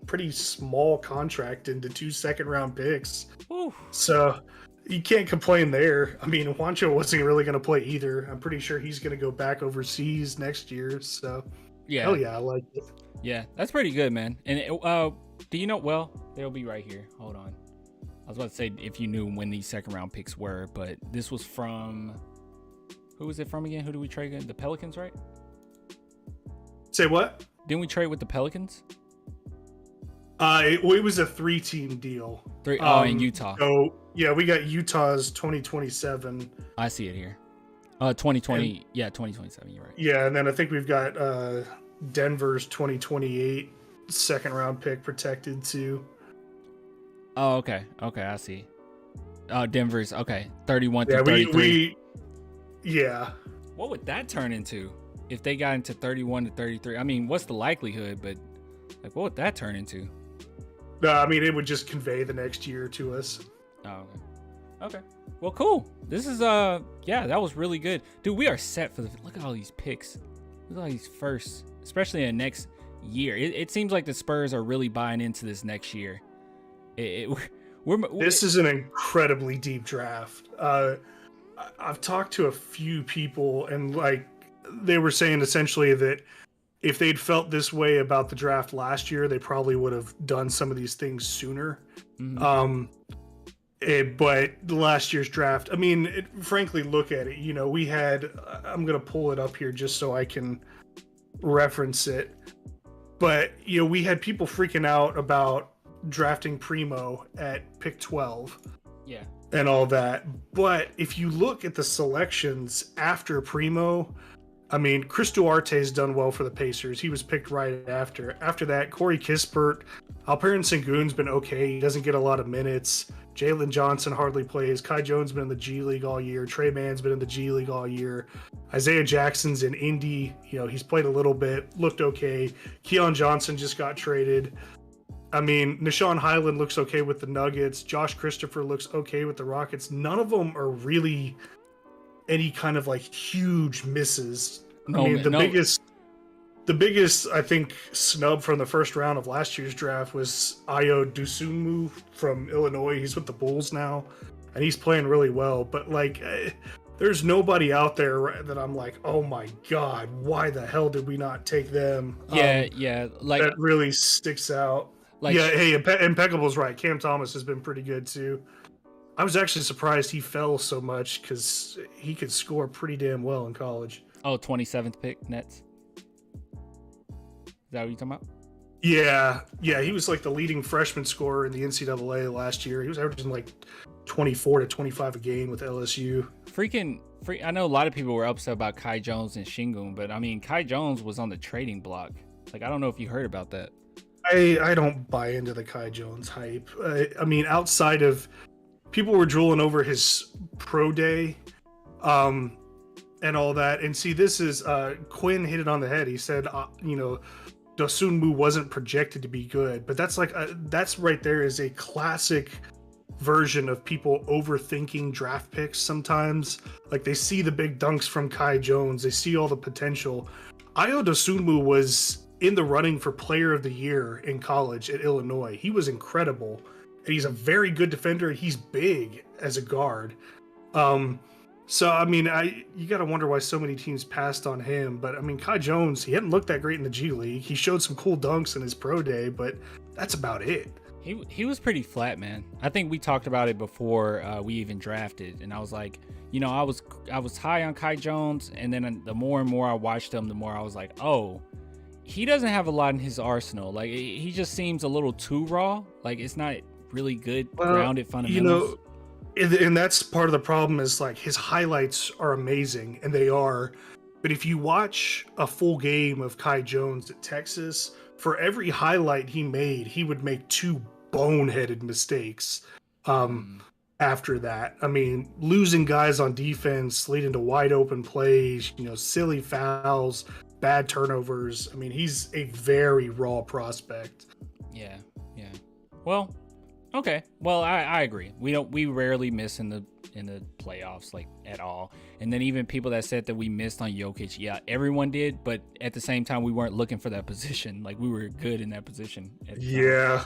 pretty small contract into 2 second-round picks. Ooh. So you can't complain there. I mean, Juancho wasn't really going to play either. I'm pretty sure he's going to go back overseas next year. So yeah, hell yeah, I like it. Yeah, that's pretty good, man. And do you know? Well, they'll be right here. Hold on. I was about to say if you knew when these second-round picks were, but this was from. Who was it from again? Who did we trade again? The Pelicans, right? Say what? Didn't we trade with the Pelicans? It was a 3-team deal. In Utah. So yeah, we got Utah's 2027. I see it here. 2020. Yeah, 2027. You're right. Yeah, and then I think we've got Denver's 2028 second round pick protected too. Oh, okay. I see. Denver's 31 to 33. Yeah. What would that turn into? If they got into 31 to 33, I mean, what's the likelihood? But like, what would that turn into? No, I mean, it would just convey the next year to us. Oh, okay. Well, cool. This is that was really good, dude. We are set for look at all these picks. Look at all these firsts, especially in the next year. It seems like the Spurs are really buying into this next year. This is an incredibly deep draft. I've talked to a few people and like. They were saying essentially that if they'd felt this way about the draft last year, they probably would have done some of these things sooner. Mm-hmm. But last year's draft, I mean, frankly, look at it. We had, I'm going to pull it up here just so I can reference it. But, we had people freaking out about drafting Primo at pick 12. Yeah. And all that. But if you look at the selections after Primo, I mean, Chris Duarte's done well for the Pacers. He was picked right after. After that, Corey Kispert. Alperen Sengun's been okay. He doesn't get a lot of minutes. Jalen Johnson hardly plays. Kai Jones been in the G League all year. Trey Mann's been in the G League all year. Isaiah Jackson's in Indy. He's played a little bit, looked okay. Keon Johnson just got traded. I mean, Nishan Highland looks okay with the Nuggets. Josh Christopher looks okay with the Rockets. None of them are really any kind of like huge misses. The biggest, I think, snub from the first round of last year's draft was Ayo Dosunmu from Illinois. He's with the Bulls now, and he's playing really well. But like, there's nobody out there that I'm like, oh my god, why the hell did we not take them? Yeah, like that really sticks out. Like, yeah, hey, Impeccable's right. Cam Thomas has been pretty good too. I was actually surprised he fell so much because he could score pretty damn well in college. oh, 27th pick Nets. Is that what you're talking about? Yeah, he was like the leading freshman scorer in the NCAA last year. He was averaging like 24 to 25 a game with LSU. I know a lot of people were upset about Kai Jones and Şengün, but I mean, Kai Jones was on the trading block. Like, I don't know if you heard about that. I don't buy into the Kai Jones hype. I mean, outside of people were drooling over his pro day, and all that. And see, this is Quinn hit it on the head. He said, Dosunmu wasn't projected to be good, but that's like that's right there is a classic version of people overthinking draft picks sometimes. Like, they see the big dunks from Kai Jones, they see all the potential. Ayo Dosunmu was in the running for player of the year in college at Illinois. He was incredible, and he's a very good defender, and he's big as a guard. So I mean, you got to wonder why so many teams passed on him. But I mean, Kai Jones, he hadn't looked that great in the G League. He showed some cool dunks in his pro day, but that's about it. He was pretty flat, man. I think we talked about it before we even drafted, and I was like, I was high on Kai Jones, and then the more and more I watched him, the more I was like, oh, he doesn't have a lot in his arsenal. Like, he just seems a little too raw. Like, it's not really good grounded fundamentals. And that's part of the problem is, like, his highlights are amazing, and they are. But if you watch a full game of Kai Jones at Texas, for every highlight he made, he would make two boneheaded mistakes after that. I mean, losing guys on defense, leading to wide open plays, silly fouls, bad turnovers. I mean, he's a very raw prospect. Yeah. Well, okay. Well, I agree. We rarely miss in the playoffs, like, at all. And then even people that said that we missed on Jokic, yeah, everyone did, but at the same time we weren't looking for that position. Like, we were good in that position. Yeah.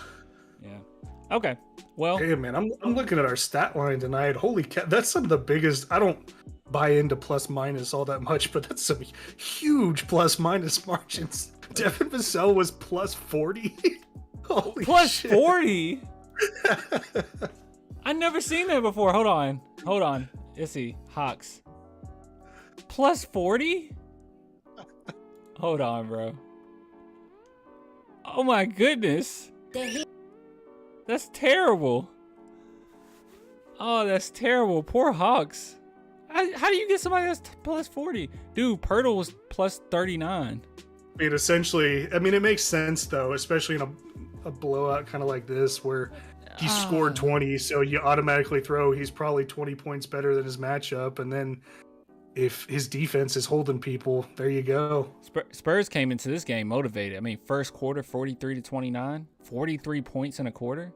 Okay. Well, hey man, I'm looking at our stat line tonight. Holy cow, that's some of the biggest. I don't buy into plus minus all that much, but that's some huge plus minus margins. Devin Vassell was plus 40. Holy plus shit. 40. I never seen that before. Hold on. Let's see. Hawks. Plus 40? Hold on, bro. Oh my goodness. That's terrible. Oh, that's terrible. Poor Hawks. How do you get somebody that's plus 40? Dude, Pirtle was plus 39. I mean, it makes sense, though, especially in a blowout kind of like this where he scored 20, so you automatically throw he's probably 20 points better than his matchup, and then if his defense is holding people, there you go. Spurs came into this game motivated. I mean, first quarter, 43-29, 43 points in a quarter.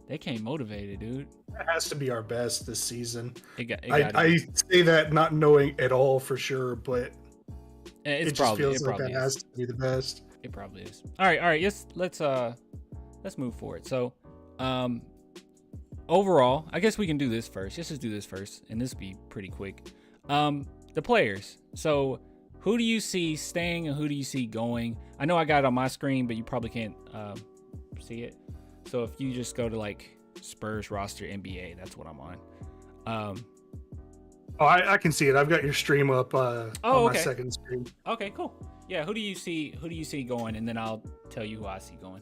They came motivated, dude. That has to be our best this season. I say that not knowing at all for sure, but it just feels like that has to be the best. It probably is. All right. Let's move forward. So, overall, I guess we can do this first. Let's just do this first, and this will be pretty quick. The players. So, who do you see staying and who do you see going? I know I got it on my screen, but you probably can't see it. So, if you just go to like Spurs roster NBA, that's what I'm on. I can see it. I've got your stream up on my second screen. Okay, cool. Yeah, who do you see going, and then I'll tell you who I see going.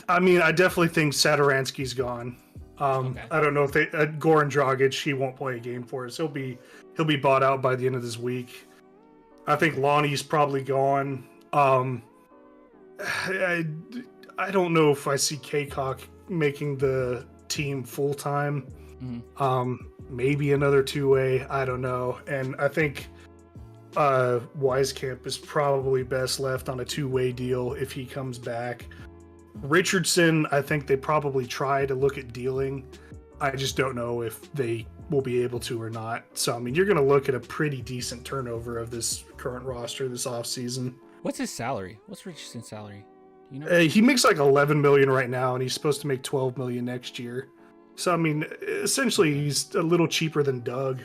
I mean, I definitely think Satoransky's gone. Okay. I don't know if Goran Dragic, he won't play a game for us. He'll be bought out by the end of this week. I think Lonnie's probably gone. I don't know if I see Kaycock making the team full time. Mm-hmm. Maybe another two-way. I don't know. And I think Wisekamp is probably best left on a two-way deal if he comes back. Richardson, I think they probably try to look at dealing. I just don't know if they will be able to or not. So, I mean, you're going to look at a pretty decent turnover of this current roster this offseason. What's his salary? What's Richardson's salary? Do you know? He makes like $11 million right now, and he's supposed to make $12 million next year. So, I mean, essentially, he's a little cheaper than Doug.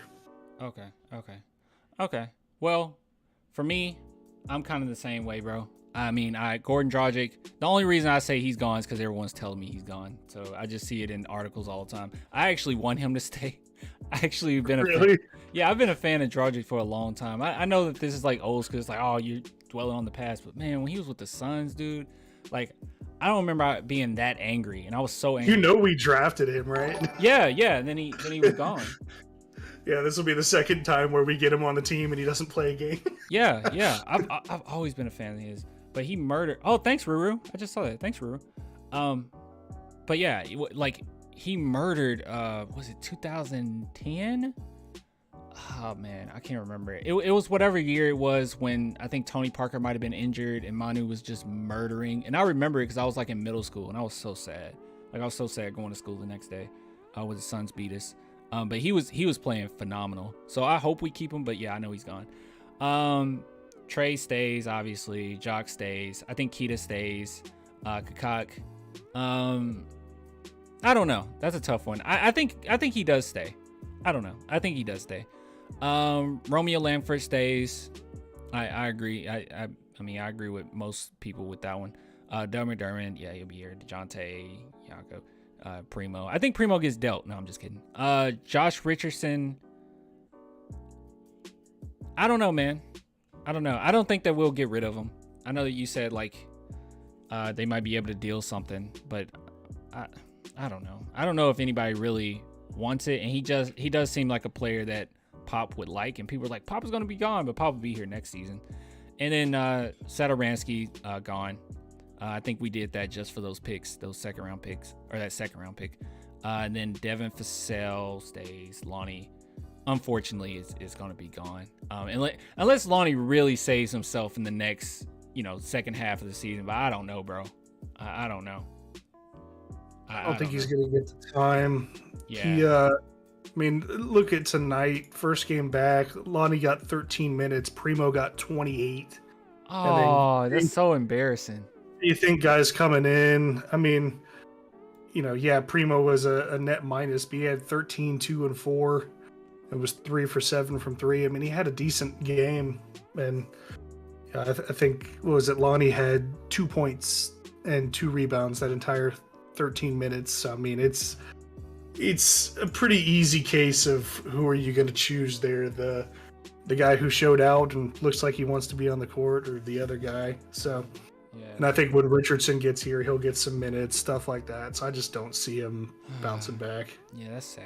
Okay. Well, for me, I'm kind of the same way, bro. I mean, Gordon Dragic, the only reason I say he's gone is because everyone's telling me he's gone. So I just see it in articles all the time. I actually want him to stay. I actually been a fan. Yeah, I've been a fan of Dragic for a long time. I know that this is like old school. It's like, oh, you're dwelling on the past. But man, when he was with the Suns, dude, like, I don't remember being that angry. And I was so angry. You know we drafted him, right? Yeah. And then he was gone. Yeah, this will be the second time where we get him on the team and he doesn't play a game. Yeah. I've always been a fan of his. But he murdered. Oh, thanks, Ruru. I just saw that. Thanks, Ruru. But yeah, like he murdered. Was it 2010? Oh man, I can't remember. It was whatever year it was when I think Tony Parker might have been injured and Manu was just murdering. And I remember it because I was like in middle school and I was so sad. Like I was so sad going to school the next day. When the Suns beat us. But he was playing phenomenal. So I hope we keep him. But yeah, I know he's gone. Trey stays, obviously. Jock stays. I think Keita stays. Kakak. I don't know. That's a tough one. I think he does stay. I don't know. I think he does stay. Romeo Langford stays. I agree. I mean, I agree with most people with that one. Dermot, yeah, he'll be here. DeJounte, Yako, Primo. I think Primo gets dealt. No, I'm just kidding. Josh Richardson. I don't know, man. I don't know. I don't think that we'll get rid of him. I know that you said like they might be able to deal something, but I don't know. I don't know if anybody really wants it, and he does seem like a player that Pop would like, and people are like, Pop is going to be gone, but Pop will be here next season. And then Satoransky gone. I think we did that just for those picks, those second round picks, or that second round pick. And then Devin Vassell stays. Lonnie, unfortunately, is going to be gone. Unless Lonnie really saves himself in the next, second half of the season. But I don't know, bro. I don't know. I don't think he's going to get the time. Yeah. Look at tonight. First game back, Lonnie got 13 minutes. Primo got 28. Oh, that's so embarrassing. You think guys coming in? Primo was a net minus, but he had 13, 2, and 4. It was 3 for 7 from 3. He had a decent game, and I think Lonnie had 2 points and 2 rebounds that entire 13 minutes. So, it's a pretty easy case of who are you going to choose there, the guy who showed out and looks like he wants to be on the court, or the other guy. So. Yeah. And I think when Richardson gets here, he'll get some minutes, stuff like that. So I just don't see him bouncing back. Yeah, that's sad.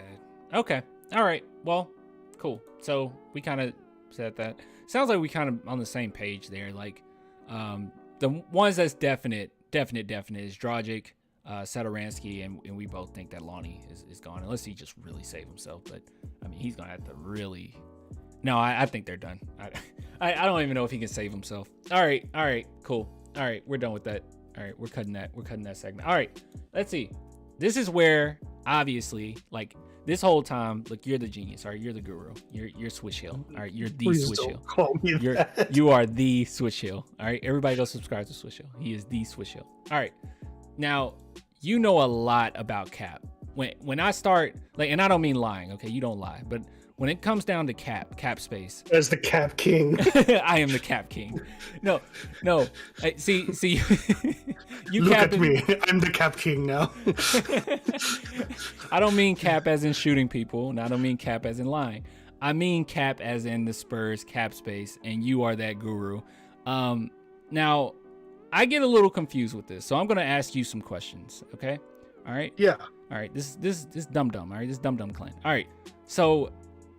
Okay. All right. Well, cool. So we kind of said that. Sounds like we kind of on the same page there. Like the ones that's definite is Dragic, Satoransky, and we both think that Lonnie is gone, unless he just really saved himself. But, he's going to have to really... No, I think they're done. I don't even know if he can save himself. All right, cool. All right, we're done with that. All right, we're cutting that segment. All right, let's see. This is where, obviously, like this whole time, look, you're the genius. All right, you're the guru. You're Swisheel. All right, you're the Please Swisheel. Don't call me that. You are the Swisheel. All right, everybody go subscribe to Swisheel. He is the Swisheel. All right, now you know a lot about Cap. When I start, like, and I don't mean lying. Okay, you don't lie, but when it comes down to cap space, as the Cap King, I am the Cap King. No. See, you look at me. I'm the Cap King now. I don't mean cap as in shooting people, and I don't mean cap as in lying. I mean cap as in the Spurs cap space, and you are that guru. Now, I get a little confused with this, so I'm gonna ask you some questions. Okay? All right. Yeah. All right. This dumb. All right. This dumb clan. All right. So.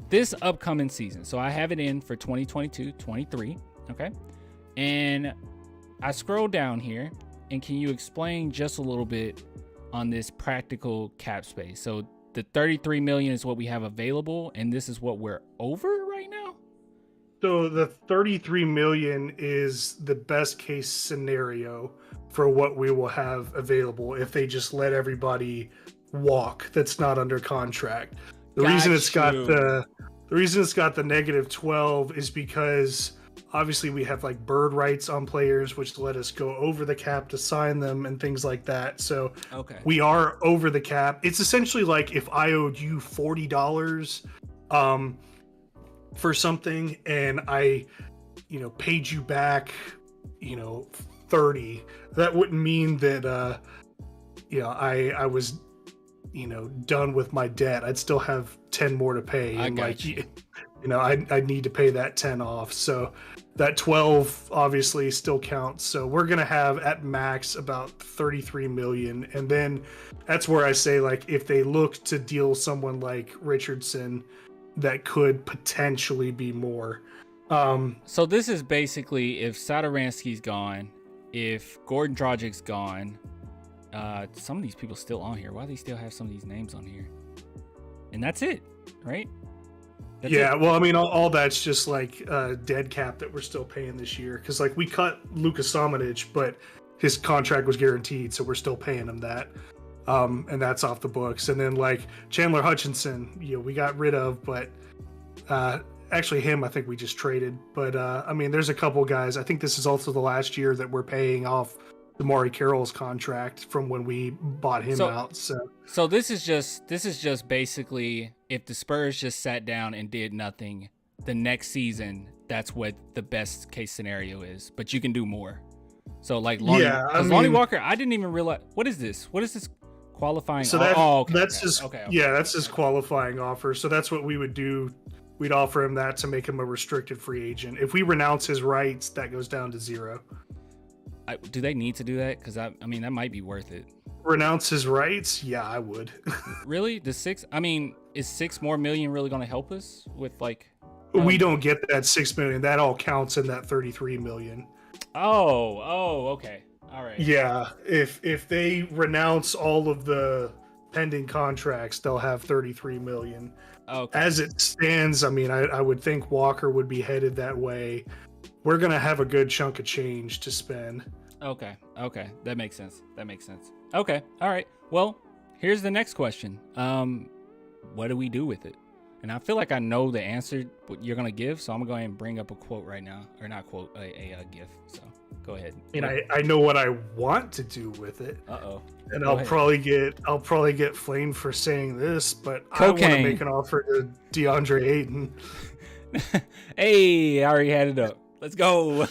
This upcoming season, so I have it in for 2022-23, okay? And I scroll down here, and can you explain just a little bit on this practical cap space? So the 33 million is what we have available, and this is what we're over right now? So the 33 million is the best case scenario for what we will have available if they just let everybody walk that's not under contract. The reason it's got the negative 12 is because obviously we have like bird rights on players, which let us go over the cap to sign them and things like that. So we are over the cap. It's essentially like if I owed you $40 for something and I, paid you back, 30, that wouldn't mean that I was done with my debt. I'd still have 10 more to pay, I and got you. I'd need to pay that 10 off. So that 12 obviously still counts. So we're gonna have at max about 33 million, and then that's where I say, like, if they look to deal someone like Richardson, that could potentially be more. So this is basically if Satoransky's gone, if Gordon Dragic's gone, some of these people still on here. Why do they still have some of these names on here? And that's it, right? That's yeah, it. well, I mean, all that's just like dead cap that we're still paying this year, because like we cut Luka Samanic, but his contract was guaranteed, so we're still paying him that, and that's off the books. And then like Chandler Hutchinson, we got rid of, but actually him I think we just traded. But I mean, there's a couple guys. I think this is also the last year that we're paying off Damari Carroll's contract from when we bought him out. So this is just basically if the Spurs just sat down and did nothing the next season, that's what the best case scenario is. But you can do more. So like Lonnie Walker, I didn't even realize, what is this qualifying? So that's his qualifying offer. So that's what we would do. We'd offer him that to make him a restricted free agent. If we renounce his rights, that goes down to 0. Do they need to do that? Because I mean, that might be worth it. Renounce his rights? Yeah, I would. Really? Is $6 more million really going to help us with like? We don't get that $6 million. That all counts in that 33 million. Oh, okay. All right. Yeah, if they renounce all of the pending contracts, they'll have 33 million. Okay. As it stands, I mean, I would think Walker would be headed that way. We're gonna have a good chunk of change to spend. Okay, that makes sense. Okay, all right. Well, here's the next question. What do we do with it? And I feel like I know the answer what you're gonna give, so I'm gonna go ahead and bring up a quote right now, or not quote, a GIF. So go ahead. I mean, I know what I want to do with it. And Go I'll probably get flamed for saying this, but Cocaine. I want to make an offer to DeAndre Ayton. Hey, I already had it up. Let's go.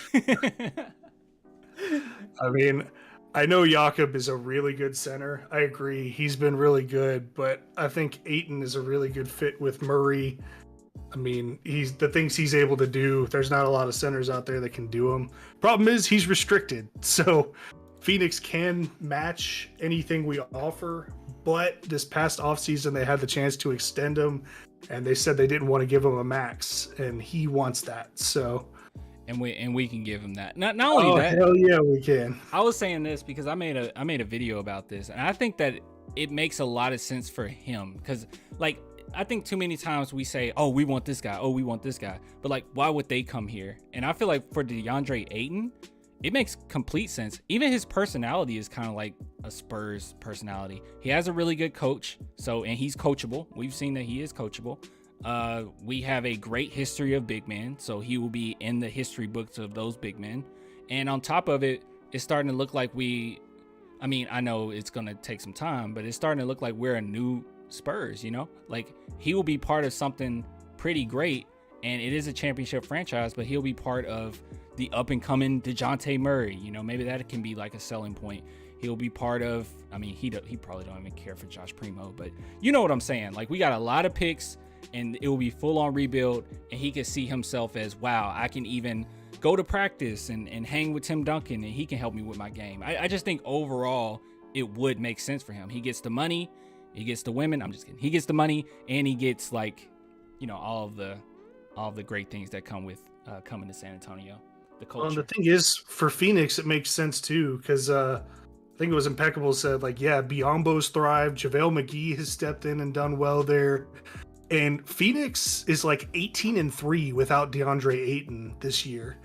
I mean, I know Jakob is a really good center. I agree. He's been really good, but I think Ayton is a really good fit with Murray. I mean, the things he's able to do, there's not a lot of centers out there that can do them. Problem is, he's restricted. So Phoenix can match anything we offer, but this past offseason, they had the chance to extend him, and they said they didn't want to give him a max, and he wants that. So... And we can give him that. Not only that. Hell yeah, we can. I was saying this because I made a video about this, and I think that it makes a lot of sense for him, because like I think too many times we say, oh, we want this guy, but like, why would they come here? And I feel like for DeAndre Ayton, it makes complete sense. Even his personality is kind of like a Spurs personality. He has a really good coach, and he's coachable. We've seen that he is coachable. We have a great history of big men, so he will be in the history books of those big men. And on top of it, it's starting to look like I know it's going to take some time, but it's starting to look like we're a new Spurs, like he will be part of something pretty great, and it is a championship franchise, but he'll be part of the up and coming DeJounte Murray, maybe that can be like a selling point. He'll be part of, he probably don't even care for Josh Primo, but you know what I'm saying? Like, we got a lot of picks, and it will be full on rebuild, and he can see himself as, wow, I can even go to practice and hang with Tim Duncan, and he can help me with my game. I just think overall it would make sense for him. He gets the money, he gets the women. I'm just kidding. He gets the money, and he gets all of the great things that come with coming to San Antonio. The culture. Well, and the thing is, for Phoenix, it makes sense too, because I think it was Impeccable said, like, yeah, Biyombo's thrived, JaVale McGee has stepped in and done well there. And Phoenix is like 18-3 without DeAndre Ayton this year.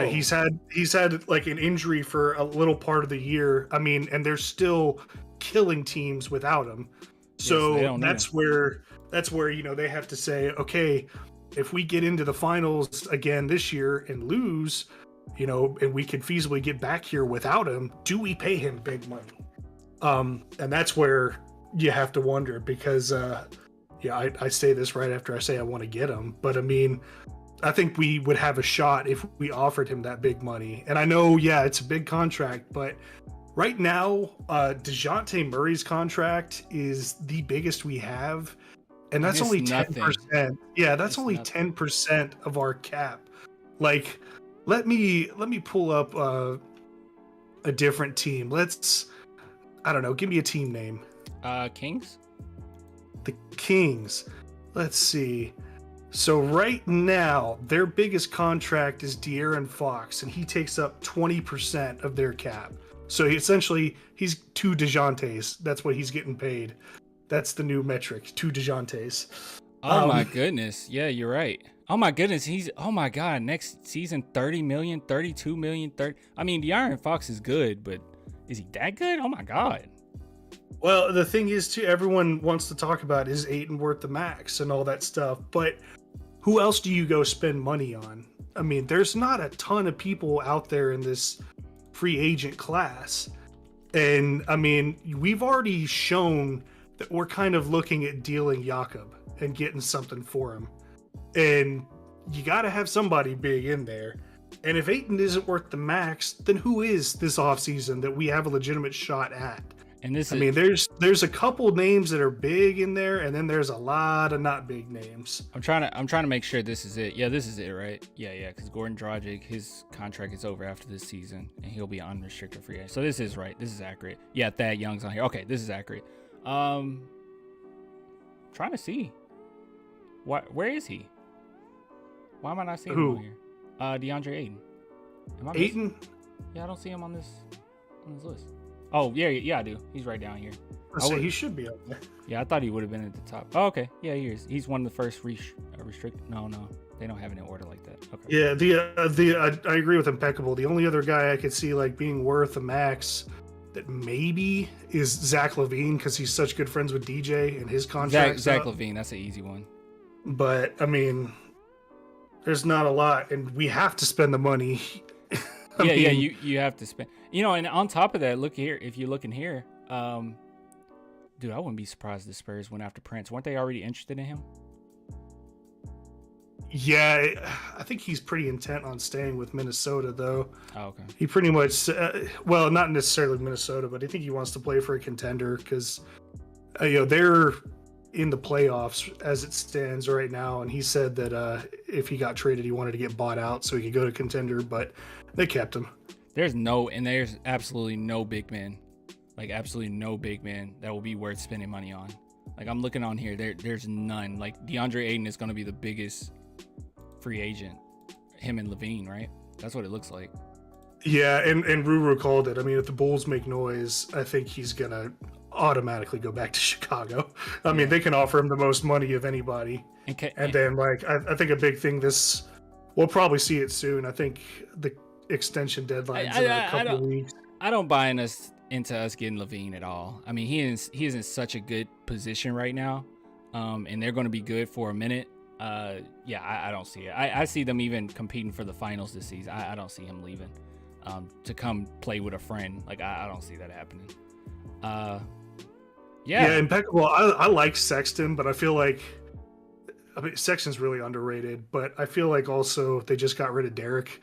He's had like an injury for a little part of the year. I mean, and they're still killing teams without him. So yes, that's where they have to say, okay, if we get into the finals again this year and lose, and we could feasibly get back here without him, do we pay him big money? And that's where you have to wonder, because I say this right after I say I want to get him, but I mean, I think we would have a shot if we offered him that big money. And I know, yeah, it's a big contract, but right now, DeJounte Murray's contract is the biggest we have, and that's only 10%. Yeah, that's only 10% of our cap. Like, let me pull up a different team. I don't know, give me a team name. Kings? The Kings. Let's see. So right now, their biggest contract is De'Aaron Fox, and he takes up 20% of their cap. So essentially, he's 2 DeJountes. That's what he's getting paid. That's the new metric, 2 DeJountes. Oh my goodness. Yeah, you're right. Oh my goodness. Oh my God. Next season, 30 million, 32 million, 30. I mean, De'Aaron Fox is good, but is he that good? Oh my God. Well, the thing is, too, everyone wants to talk about is Ayton worth the max and all that stuff, but who else do you go spend money on? I mean, there's not a ton of people out there in this free agent class. And I mean, we've already shown that we're kind of looking at dealing Jakob and getting something for him. And you got to have somebody big in there. And if Ayton isn't worth the max, then who is this offseason that we have a legitimate shot at? And I mean, there's a couple names that are big in there, and then there's a lot of not big names. I'm trying to make sure this is it. Yeah, this is it, right? Yeah, because Gordon Dragic, his contract is over after this season, and he'll be an unrestricted free agent. So this is right. This is accurate. Yeah, Thad Young's on here. Okay, this is accurate. Trying to see. Where is he? Why am I not seeing him on here? DeAndre Ayton. Ayton? Yeah, I don't see him on this list. Oh, yeah, I do. He's right down here. He should be up there. Yeah, I thought he would have been at the top. Oh, okay. Yeah, he is. He's one of the first restricted. No, they don't have it in order like that. Okay. Yeah, I agree with Impeccable. The only other guy I could see like being worth a max that maybe is Zach Levine because he's such good friends with DJ and his contract. Zach Levine, that's an easy one. But I mean, there's not a lot, and we have to spend the money. You have to spend. And on top of that, look here. If you look in here, dude, I wouldn't be surprised the Spurs went after Prince. Weren't they already interested in him? Yeah, I think he's pretty intent on staying with Minnesota, though. Oh, okay. He pretty much, well, not necessarily Minnesota, but I think he wants to play for a contender because, they're in the playoffs as it stands right now. And he said that if he got traded, he wanted to get bought out so he could go to contender, but they kept him. There's absolutely no big man, like absolutely no big man that will be worth spending money on. Like I'm looking on here, there's none. Like DeAndre Ayton is going to be the biggest free agent, him and Levine, right? That's what it looks like. Yeah, and Ruru called it. I mean, if the Bulls make noise, I think he's going to automatically go back to Chicago. I mean, they can offer him the most money of anybody. And then, like, I think a big thing we'll probably see it soon. I think the extension deadline's in a couple of weeks. I don't buy into us getting Levine at all. I mean, he is in such a good position right now, and they're going to be good for a minute. I don't see it. I see them even competing for the finals this season. I don't see him leaving to come play with a friend. Like I don't see that happening. Yeah, Impeccable. I like Sexton, but I feel like Sexton's really underrated. But I feel like also they just got rid of Derek,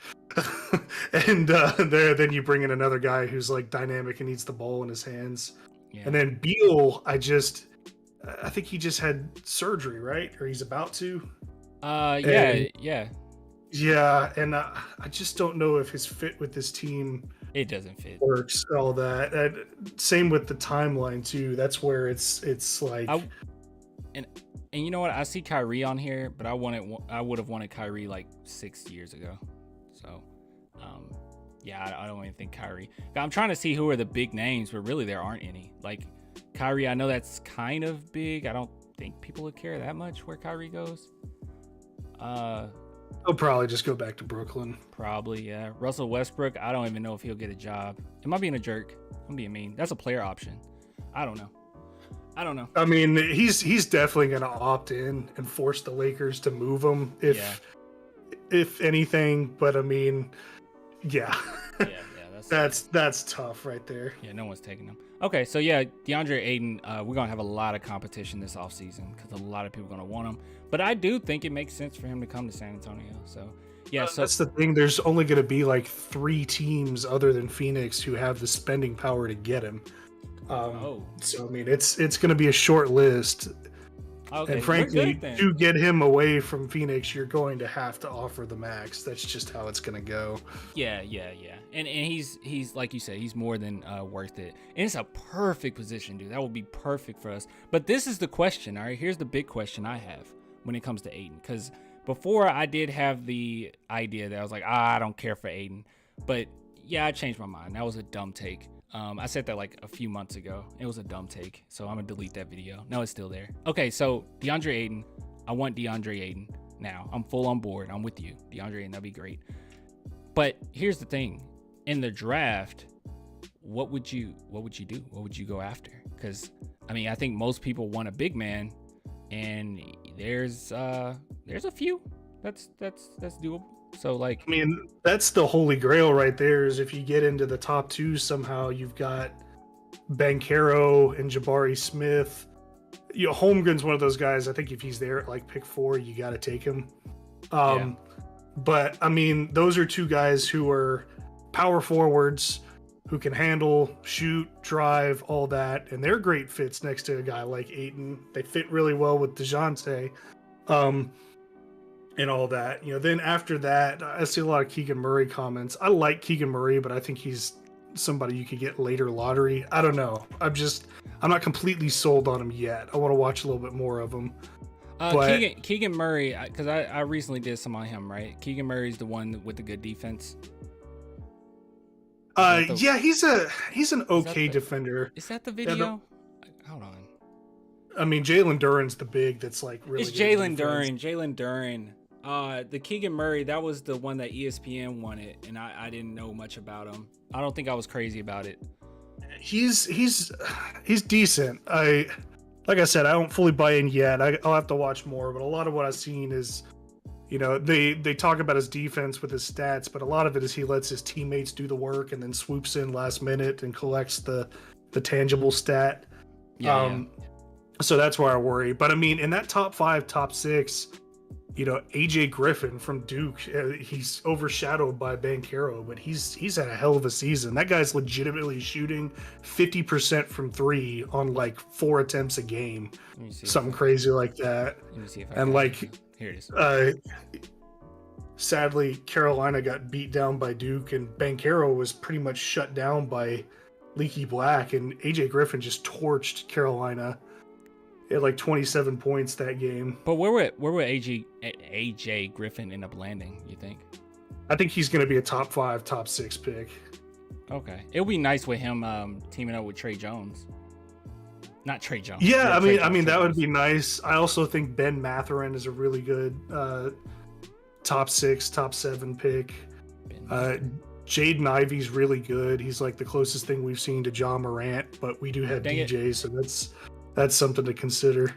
and then you bring in another guy who's like dynamic and needs the ball in his hands. Yeah. And then Beal, I think he just had surgery, right? Or he's about to. Yeah. Yeah, and I just don't know if his fit with this team. It doesn't fit. Works, all that. Same with the timeline too. That's where it's like. And you know what? I see Kyrie on here, but I would have wanted Kyrie like 6 years ago. So, I don't even think Kyrie. I'm trying to see who are the big names, but really there aren't any. Like Kyrie, I know that's kind of big. I don't think people would care that much where Kyrie goes. He'll probably just go back to Brooklyn. Probably, yeah. Russell Westbrook, I don't even know if he'll get a job. Am I being a jerk? I'm being mean. That's a player option. I don't know. I mean, he's definitely going to opt in and force the Lakers to move him if anything. But I mean, yeah. Yeah, that's tough right there. Yeah, no one's taking him. Okay, so yeah, DeAndre Ayton, we're going to have a lot of competition this offseason because a lot of people are going to want him. But I do think it makes sense for him to come to San Antonio. So, yeah. So that's the thing. There's only going to be like 3 teams other than Phoenix who have the spending power to get him. So, I mean, it's going to be a short list. Okay, and frankly, to get him away from Phoenix, you're going to have to offer the max. That's just how it's going to go. Yeah. And he's like you said, he's more than worth it. And it's a perfect position, dude. That would be perfect for us. But this is the question, all right? Here's the big question I have when it comes to Ayton. Because before I did have the idea that I was like, I don't care for Ayton. But yeah, I changed my mind. That was a dumb take. I said that like a few months ago. It was a dumb take, so I'm gonna delete that video. No, it's still there. Okay, so DeAndre Ayton. I want DeAndre Ayton now. I'm full on board. I'm with you. DeAndre Ayton, that'd be great. But here's the thing. In the draft, what would you do? What would you go after? Because I mean, I think most people want a big man, and there's a few that's doable. So like, I mean, that's the holy grail right there. Is if you get into the top 2 somehow, you've got Banchero and Jabari Smith. Holmgren's one of those guys. I think if he's there at like pick 4, you got to take him. But I mean, those are 2 guys who are power forwards who can handle, shoot, drive, all that, and they're great fits next to a guy like Ayton. They fit really well with DeJounte. And all that, then after that, I see a lot of Keegan Murray comments. I like Keegan Murray, but I think he's somebody you could get later lottery. I don't know. I'm not completely sold on him yet. I want to watch a little bit more of him. Keegan Murray, because I recently did some on him, right? Keegan Murray's the one with the good defense. Yeah, he's an okay defender. Is that the video? Hold on. I mean, Jalen Duren's the big that's like really. It's Jalen Duren. The Keegan Murray, that was the one that ESPN wanted, and I didn't know much about him. I don't think I was crazy about it. He's decent. Like I said, I don't fully buy in yet. I'll have to watch more, but a lot of what I've seen is, they talk about his defense with his stats, but a lot of it is he lets his teammates do the work and then swoops in last minute and collects the tangible stat. Yeah. So that's where I worry. But I mean, in that top 5, top 6, AJ Griffin from Duke, he's overshadowed by Banchero, but he's had a hell of a season. That guy's legitimately shooting 50% from 3 on like 4 attempts a game, something crazy like that. Let me see if I can. Here it is. Sadly, Carolina got beat down by Duke, and Banchero was pretty much shut down by Leaky Black, and AJ Griffin just torched Carolina. He had like 27 points that game. But where would AJ Griffin end up landing, you think? I think he's going to be a top 5, top 6 pick. Okay. It would be nice with him teaming up with Trey Jones. Not Trey Jones. Yeah, I mean that would be nice. I also think Ben Mathurin is a really good top 6, top 7 pick. Jaden Ivey's really good. He's like the closest thing we've seen to Ja Morant, but we do have DJ, so that's something to consider.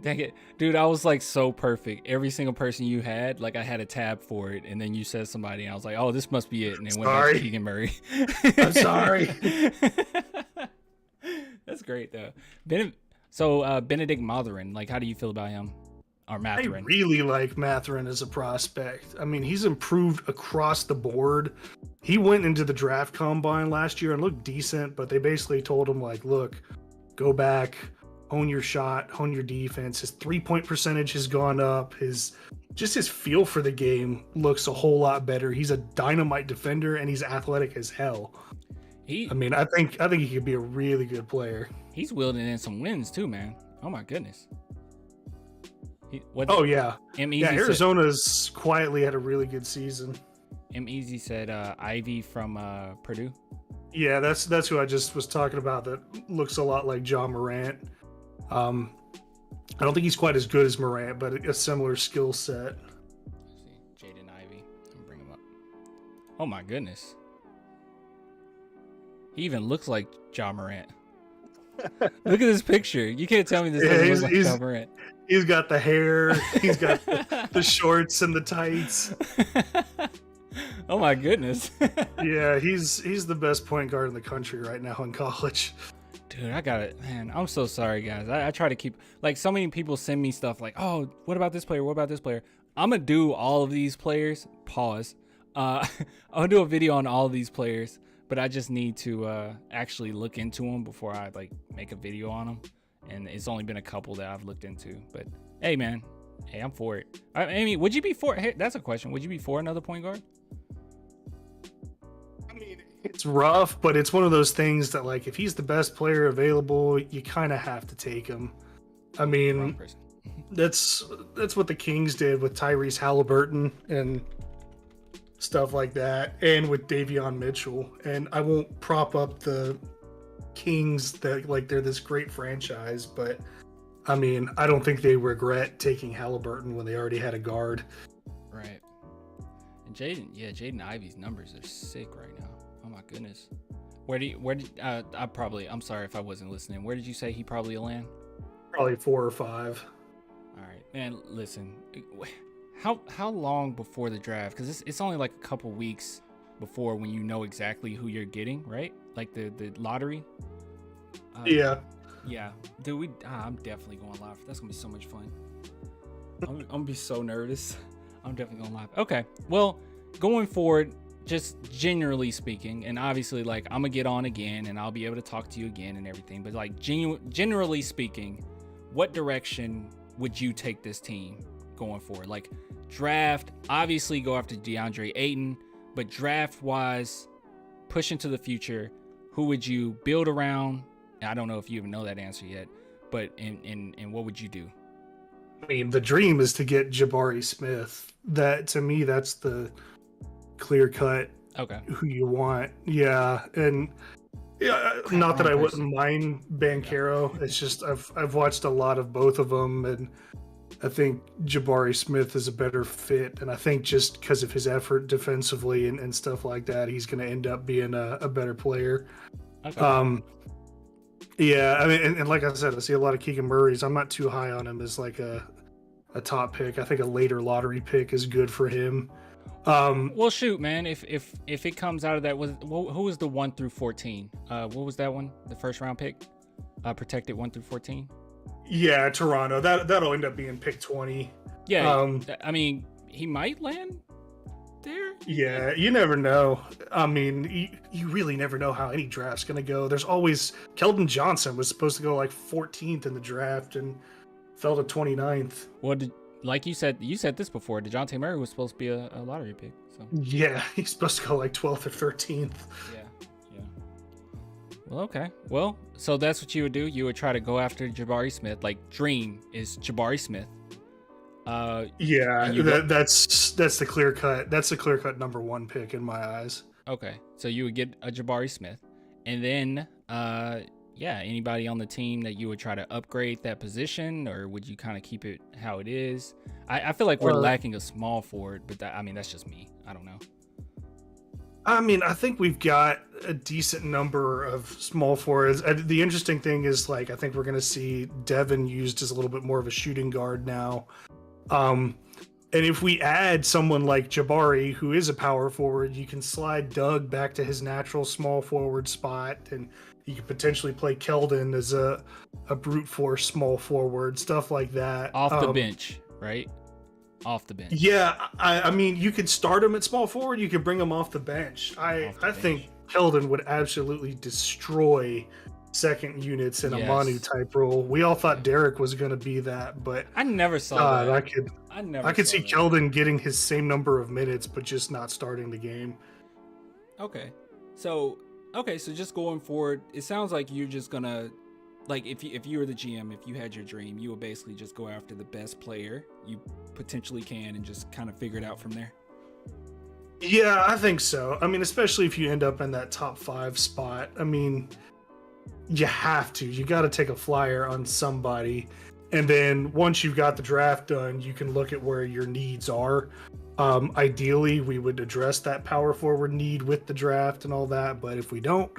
Dang it. Dude, I was like so perfect. Every single person you had, like I had a tab for it, and then you said somebody, and I was like, oh, this must be it. And then went back to Keegan Murray. I'm sorry. That's great, though. Benedict Mathurin, like, how do you feel about him? Or Mathurin? I really like Mathurin as a prospect. I mean, he's improved across the board. He went into the draft combine last year and looked decent, but they basically told him, like, look, go back, hone your shot, hone your defense. His 3-point percentage has gone up. His feel for the game looks a whole lot better. He's a dynamite defender, and he's athletic as hell. I think he could be a really good player. He's wielding in some wins too, man. Oh my goodness. Arizona's quietly had a really good season. M-Easy said Ivy from Purdue. Yeah, that's who I just was talking about. That looks a lot like Ja Morant. I don't think he's quite as good as Morant, but a similar skill set. Let's see, Jaden Ivey. Let me bring him up. Oh my goodness. He even looks like Ja Morant. Look at this picture. You can't tell me this doesn't look like Ja Morant. He's got the hair. He's got the shorts and the tights. Oh my goodness. Yeah, he's the best point guard in the country right now in college. Dude, I got it, man. I'm so sorry, guys. I try to keep, like, so many people send me stuff like, oh, what about this player? What about this player? I'm going to do all of these players. Pause. I'm going to do a video on all of these players, but I just need to actually look into them before I, like, make a video on them. And it's only been a couple that I've looked into. But, hey, man. Hey, I'm for it. I mean, would you be for, hey, that's a question. Would you be for another point guard? It's rough, but it's one of those things that, like, if he's the best player available, you kind of have to take him. I mean, that's what the Kings did with Tyrese Halliburton and stuff like that, and with Davion Mitchell. And I won't prop up the Kings that, like, they're this great franchise, but I mean, I don't think they regret taking Halliburton when they already had a guard. Right. And Jaden Ivey's numbers are sick right now. Oh my goodness. I'm sorry if I wasn't listening. Where did you say he probably will land? Probably 4 or 5. All right, man, listen. How long before the draft? Because it's only like a couple weeks before when you know exactly who you're getting, right? Like the lottery. Yeah. Yeah. Dude, I'm definitely going live. That's gonna be so much fun. I'm gonna be so nervous. I'm definitely going live. Okay. Well, going forward, just generally speaking, and obviously, like, I'm gonna get on again and I'll be able to talk to you again and everything, but like generally speaking, what direction would you take this team going forward? Like, draft, obviously go after DeAndre Ayton, but draft wise, push into the future, who would you build around? I don't know if you even know that answer yet, but and what would you do? I mean, the dream is to get Jabari Smith. That, to me, that's the clear cut. Okay. Who you want. Yeah. And yeah, not that I wouldn't mind Banchero. It's just I've watched a lot of both of them, and I think Jabari Smith is a better fit. And I think just because of his effort defensively and stuff like that, he's going to end up being a better player. Okay. Yeah, I mean, and like I said, I see a lot of Keegan Murray's. I'm not too high on him as like a top pick. I think a later lottery pick is good for him. Well, shoot, man. If it comes out of that, who was the 1 through 14? What was that one? The first round pick, protected 1 through 14. Yeah, Toronto. That'll end up being pick 20. Yeah. I mean, he might land there. Yeah, you never know. I mean, you really never know how any draft's gonna go. There's always Keldon Johnson was supposed to go like 14th in the draft and fell to 29th. Well, like you said this before, DeJounte Murray was supposed to be a lottery pick. So yeah, he's supposed to go like 12th or 13th. Yeah. Well, okay. Well, so that's what you would do. You would try to go after Jabari Smith. Like, dream is Jabari Smith. Yeah, that's the clear cut. That's the clear cut number 1 pick in my eyes. Okay, so you would get a Jabari Smith, and then anybody on the team that you would try to upgrade that position, or would you kind of keep it how it is? I feel like we're lacking a small forward, but that's just me. I don't know. I mean, I think we've got a decent number of small forwards. The interesting thing is, like, I think we're going to see Devin used as a little bit more of a shooting guard now. And if we add someone like Jabari, who is a power forward, you can slide Doug back to his natural small forward spot, and you could potentially play Keldon as a brute force small forward, stuff like that. Off the bench, right? Off the bench. Yeah, I mean, you could start him at small forward. You could bring him off the bench. I think Keldon would absolutely destroy second units in a Manu type role. We all thought Derek was going to be that, but I never saw that. I could see Keldon getting his same number of minutes, but just not starting the game. Okay, so just going forward, it sounds like you're just gonna, like, if you were the GM, if you had your dream, you would basically just go after the best player you potentially can and just kind of figure it out from there. Yeah, I think so. I mean, especially if you end up in that top 5 spot. I mean, you have to. You got to take a flyer on somebody. And then once you've got the draft done, you can look at where your needs are. Ideally, we would address that power forward need with the draft and all that. But if we don't,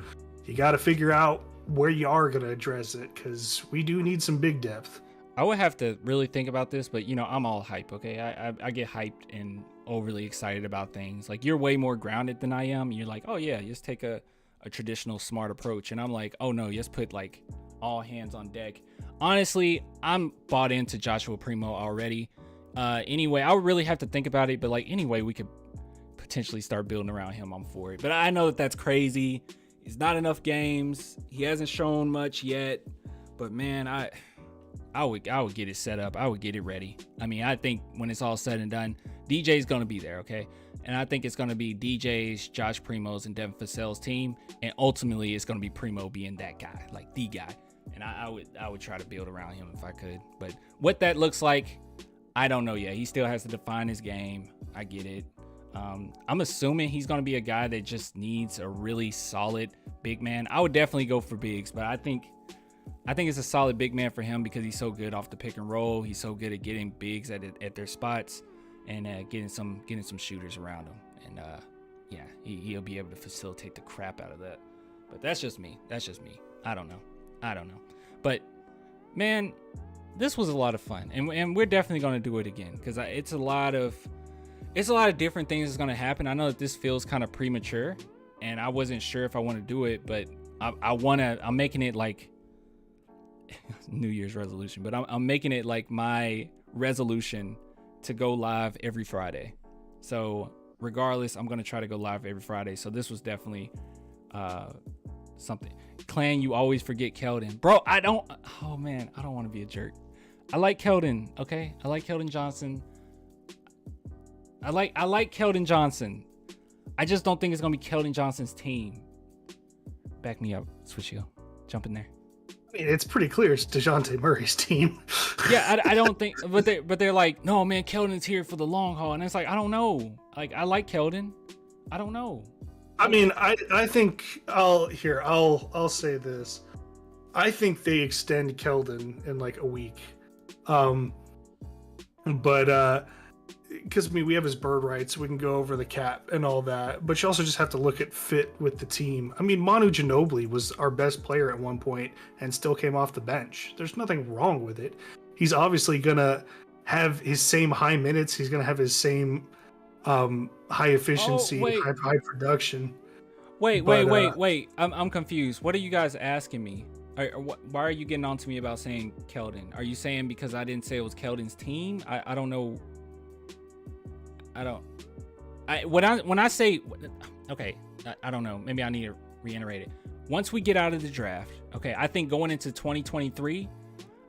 you got to figure out where you are going to address it, because we do need some big depth. I would have to really think about this, but, you know, I'm all hype, okay? I get hyped and overly excited about things. Like, you're way more grounded than I am. You're like, oh, yeah, just take a a traditional smart approach. And I'm like, oh no, let's put like all hands on deck. Honestly, I'm bought into Joshua Primo already. Anyway, I would really have to think about it, but like anyway, we could potentially start building around him. I'm for it. But I know that that's crazy. It's not enough games. He hasn't shown much yet. But man, I would get it set up. I would get it ready. I mean, I think when it's all said and done, DJ's going to be there, okay? And I think it's going to be DJ's, Josh Primo's, and Devin Vassell's team. And ultimately, it's going to be Primo being that guy, like the guy. And I would try to build around him if I could. But what that looks like, I don't know yet. He still has to define his game. I get it. I'm assuming he's going to be a guy that just needs a really solid big man. I would definitely go for bigs, but I think it's a solid big man for him because he's so good off the pick and roll. He's so good at getting bigs at their spots and getting some shooters around him. And yeah, he'll be able to facilitate the crap out of that. But that's just me. I don't know. But man, this was a lot of fun, and we're definitely going to do it again because it's a lot of different things that's going to happen. I know that this feels kind of premature, and I wasn't sure if I want to do it, but I'm making it like New Year's resolution, but I'm making it like my resolution to go live every Friday. So regardless, I'm going to try to go live every Friday. So this was definitely something. Clan, you always forget Keldon. Bro, I don't want to be a jerk. I like Keldon, okay? I like Keldon Johnson. I like Keldon Johnson. I just don't think it's going to be Keldon Johnson's team. Back me up, Swisheel. Jump in there. I mean, it's pretty clear it's DeJounte Murray's team. Yeah, I don't think, but they're like, no, man, Keldon's here for the long haul. And it's like, I don't know. Like, I like Keldon. I don't know. I mean, I think I'll say this. I think they extend Keldon in like a week. But because I mean, we have his bird rights, so we can go over the cap and all that. But you also just have to look at fit with the team. I mean, Manu Ginobili was our best player at one point and still came off the bench. There's nothing wrong with it. He's obviously gonna have his same high minutes. He's gonna have his same high efficiency, high production. Wait. I'm confused. What are you guys asking me? Why are you getting on to me about saying Keldon? Are you saying because I didn't say it was Keldon's team? I don't know. When I say, okay, I don't know. Maybe I need to reiterate it. Once we get out of the draft, okay, I think going into 2023,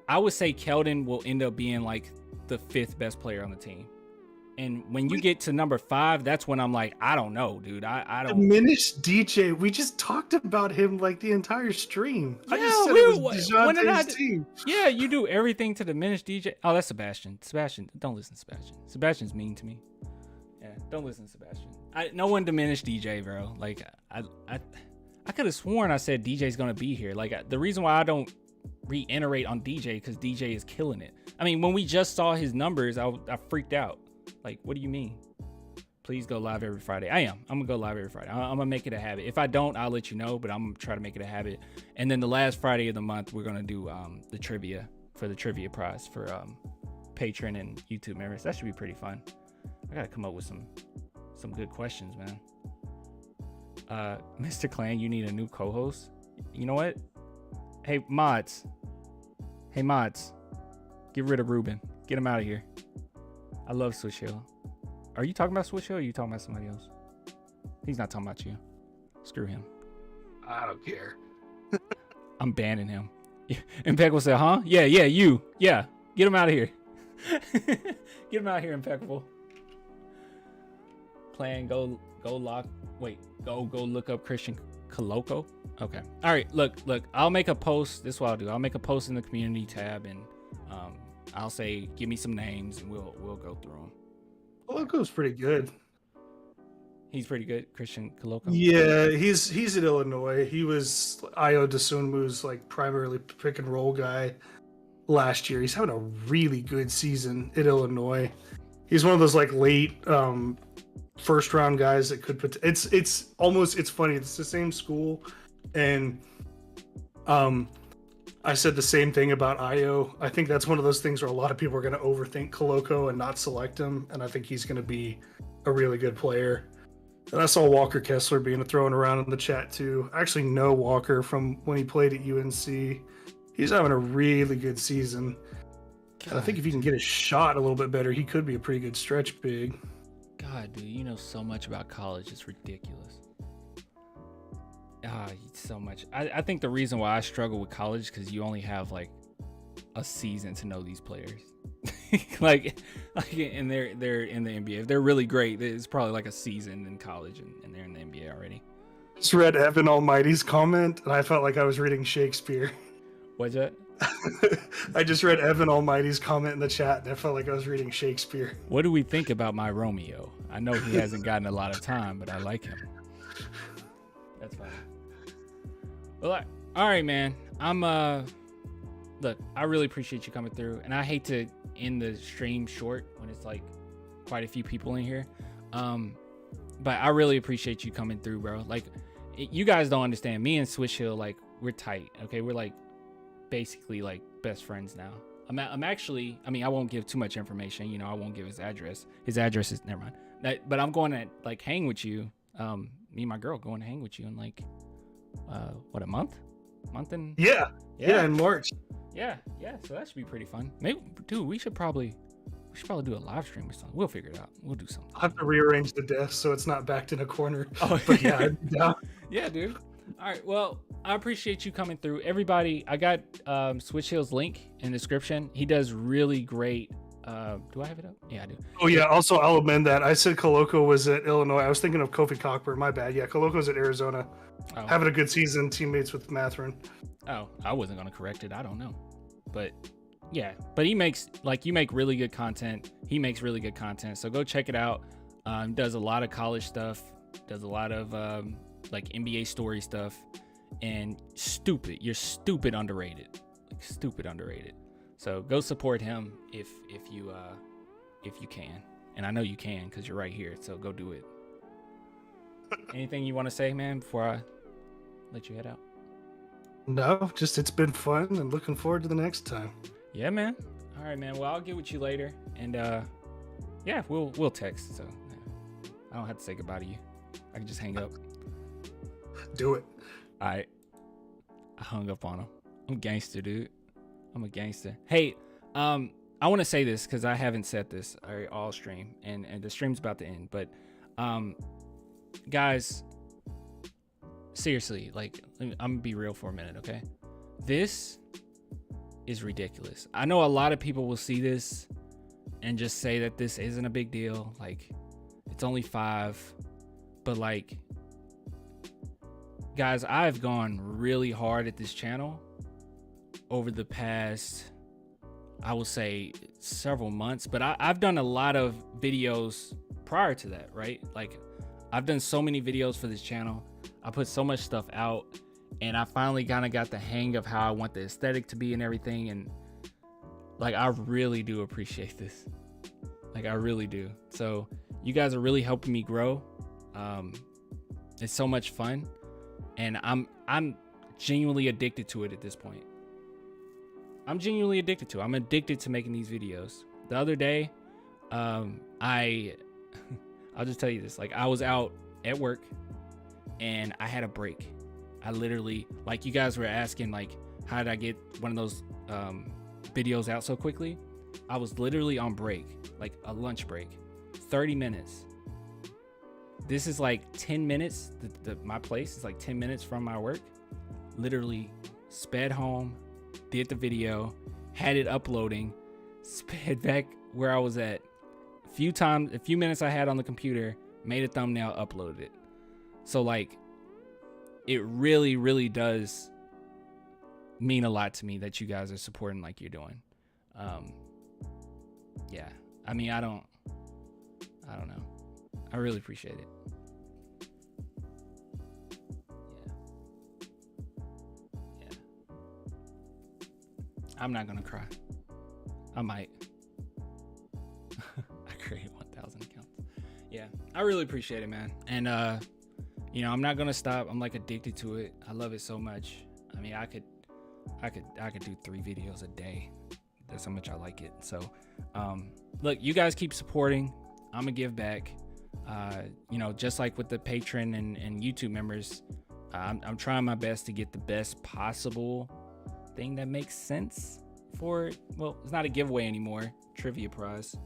I would say Keldon will end up being like the 5th best player on the team. And when you get to number 5, that's when I'm like, I don't know, dude. I don't diminish DJ. We just talked about him like the entire stream. Yeah, I just said it was DeJounte's team. Yeah, you do everything to diminish DJ. Oh, that's Sebastian. Sebastian, don't listen to Sebastian. Sebastian's mean to me. Yeah, don't listen to Sebastian. No one diminished DJ, bro. Like I could have sworn I said DJ's gonna be here. Like the reason why I don't reiterate on DJ because DJ is killing it. I mean, when we just saw his numbers, I freaked out. Like, what do you mean? Please go live every Friday. I'm gonna go live every Friday. I'm gonna make it a habit. If I don't, I'll let you know, but I'm gonna try to make it a habit. And then the last Friday of the month, we're gonna do the trivia for the trivia prize for Patreon and YouTube members. That should be pretty fun. I gotta come up with some good questions, man. Mr. Clan, you need a new co-host. You know what? Hey mods, get rid of Ruben. Get him out of here. I love Swisheel. Are you talking about Swisheel or are you talking about somebody else? He's not talking about you. Screw him. I don't care. I'm banning him. Impeccable said, huh? Yeah, you. Yeah, get him out of here. Get him out of here, Impeccable. Plan, go look up Christian Coloco. Okay. All right, look, I'll make a post. This is what I'll do. I'll make a post in the community tab and I'll say, give me some names and we'll go through them. Coloco's pretty good. He's pretty good, Christian Coloco. Yeah, he's at Illinois. He was Ayo Dosunmu's like primarily pick and roll guy last year. He's having a really good season at Illinois. He's one of those like late first round guys that could put. It's funny. It's the same school, and I said the same thing about Ayo. I think that's one of those things where a lot of people are going to overthink Coloco and not select him, and I think he's going to be a really good player. And I saw Walker Kessler being thrown around in the chat too. I actually know Walker from when he played at UNC. He's having a really good season. And I think if he can get his shot a little bit better, he could be a pretty good stretch big. God, dude, you know so much about college. It's ridiculous. So much. I think the reason why I struggle with college is because you only have like a season to know these players. like, and they're in the NBA. If they're really great, it's probably like a season in college, and they're in the NBA already. Just read Evan Almighty's comment, and I felt like I was reading Shakespeare. What's that? I just read Evan Almighty's comment in the chat, and I felt like I was reading Shakespeare. What do we think about my Romeo? I know he hasn't gotten a lot of time, but I like him. That's fine. Well, all right, man. Look, I really appreciate you coming through, and I hate to end the stream short when it's like quite a few people in here. But I really appreciate you coming through, bro. Like, you guys don't understand. Me and Swisheel, like, we're tight. Okay, we're like basically like best friends now. I'm actually, I mean, I won't give too much information. You know, I won't give his address. His address is never mind. But I'm going to like hang with you. Me and my girl going to hang with you in like, what, a month? And yeah, in March. Yeah. So that should be pretty fun. Maybe, dude, we should probably do a live stream or something. We'll figure it out. We'll do something. I'll have to rearrange the desk so it's not backed in a corner. Oh, but yeah. Yeah, dude. All right. Well, I appreciate you coming through. Everybody, I got Swisheel's link in the description. He does really great. Do I have it up? Yeah, I do. Oh, yeah. Also, I'll amend that. I said Koloko was at Illinois. I was thinking of Kofi Cockburn. My bad. Yeah, Koloko's at Arizona. Oh. Having a good season. Teammates with Matherin. Oh, I wasn't going to correct it. I don't know. But yeah, but he makes, like, you make really good content. He makes really good content. So go check it out. Does a lot of college stuff. Does a lot of like NBA story stuff. And you're stupid underrated. Like, stupid underrated. So go support him if you can. And I know you can because you're right here. So go do it. Anything you want to say, man, before I let you head out? No, just it's been fun and looking forward to the next time. Yeah, man. All right, man. Well, I'll get with you later. And yeah, we'll text. So I don't have to say goodbye to you. I can just hang up. Do it. All right. I hung up on him. I'm gangster, dude. I'm a gangster. Hey, I want to say this because I haven't said this all stream, and the stream's about to end. But guys, seriously, like, I'm gonna be real for a minute, okay? This is ridiculous. I know a lot of people will see this and just say that this isn't a big deal. Like, it's only 5, but like, guys, I've gone really hard at this channel over the past, I will say, several months, but I've done a lot of videos prior to that, right? Like, I've done so many videos for this channel. I put so much stuff out, and I finally kind of got the hang of how I want the aesthetic to be and everything. And like, I really do appreciate this. Like, I really do. So you guys are really helping me grow. It's so much fun, and I'm genuinely addicted to it at this point. I'm genuinely addicted to it. I'm addicted to making these videos. The other day, I'll just tell you this. Like, I was out at work and I had a break. I literally, like, you guys were asking, like, how did I get one of those videos out so quickly? I was literally on break, like a lunch break, 30 minutes. This is like 10 minutes. My place is like 10 minutes from my work. Literally sped home, did the video, had it uploading, sped back where I was at. A few minutes I had on the computer, made a thumbnail, uploaded it. So like, it really, really does mean a lot to me that you guys are supporting like you're doing. Yeah, I mean, I don't know. I really appreciate it. Yeah. I'm not gonna cry. I might. I create 1,000 accounts. Yeah, I really appreciate it, man. And you know, I'm not gonna stop. I'm like addicted to it. I love it so much. I mean, I could do 3 videos a day. That's how much I like it. So look, you guys keep supporting. I'm gonna give back. You know, just like with the patron and YouTube members, I'm trying my best to get the best possible thing that makes sense for, well, it's not a giveaway anymore, trivia prize.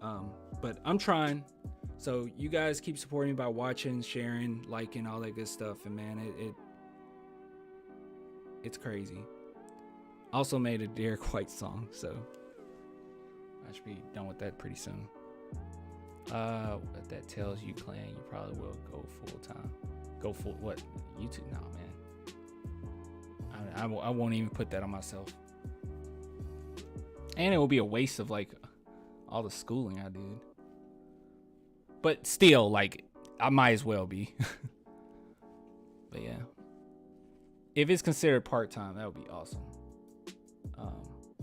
But I'm trying. So you guys keep supporting me by watching, sharing, liking, all that good stuff. And man, it's crazy. Also made a Derek White song, so I should be done with that pretty soon. What that tells you, clan, you probably will go full time. Go full what? YouTube? Nah, man. I won't even put that on myself. And it will be a waste of like all the schooling I did. But still, like, I might as well be. But yeah, if it's considered part-time, that would be awesome.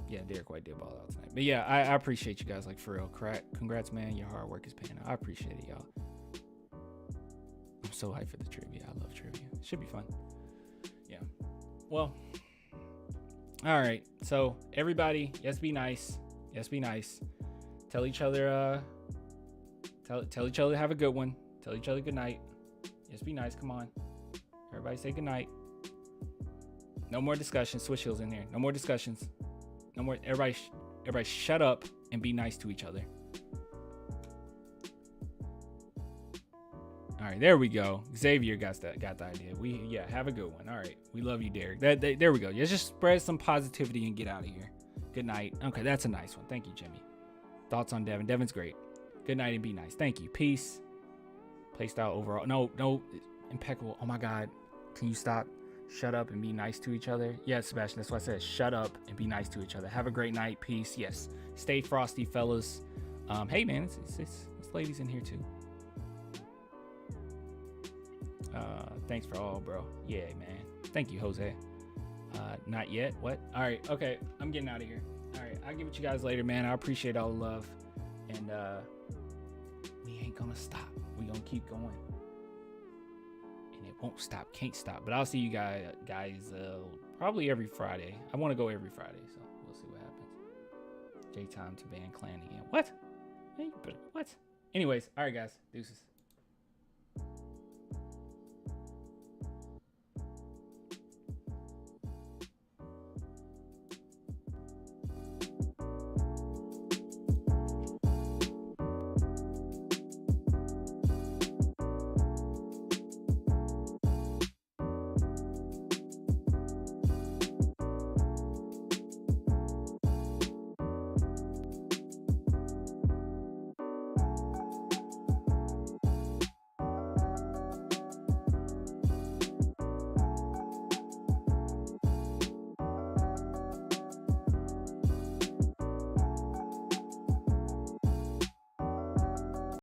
Yeah, Derek White did ball out tonight. But yeah, I appreciate you guys, like, for real. Congrats, man. Your hard work is paying out. I appreciate it, y'all. I'm so hyped for the trivia. I love trivia. It should be fun. Yeah. Well, all right. So everybody, yes, be nice. Yes, be nice. Tell each other, tell each other to have a good one. Tell each other good night. Yes, be nice. Come on. Everybody say good night. No more discussions. Swisheel's in here. No more discussions. No more. Everybody shut up and be nice to each other. All right, there we go. Xavier got the idea. Have a good one. All right, we love you, Derek. There we go. Let's just spread some positivity and get out of here. Good night. Okay, that's a nice one. Thank you, Jimmy. Thoughts on Devin? Devin's great. Good night and be nice. Thank you. Peace. Playstyle overall. No, impeccable. Oh my God. Can you stop? Shut up and be nice to each other. Yeah, Sebastian, that's why I said shut up and be nice to each other. Have a great night. Peace. Yes. Stay frosty, fellas. Hey, man, it's ladies in here too. Thanks for all, bro. Yeah, man. Thank you, Jose. Not yet. What? All right. Okay. I'm getting out of here. All right. I'll get with you guys later, man. I appreciate all the love. And we ain't gonna stop. We gonna keep going. And it won't stop. Can't stop. But I'll see you guys probably every Friday. I want to go every Friday, so we'll see what happens. J-time to ban clan again. What? Hey, what? Anyways, all right, guys. Deuces.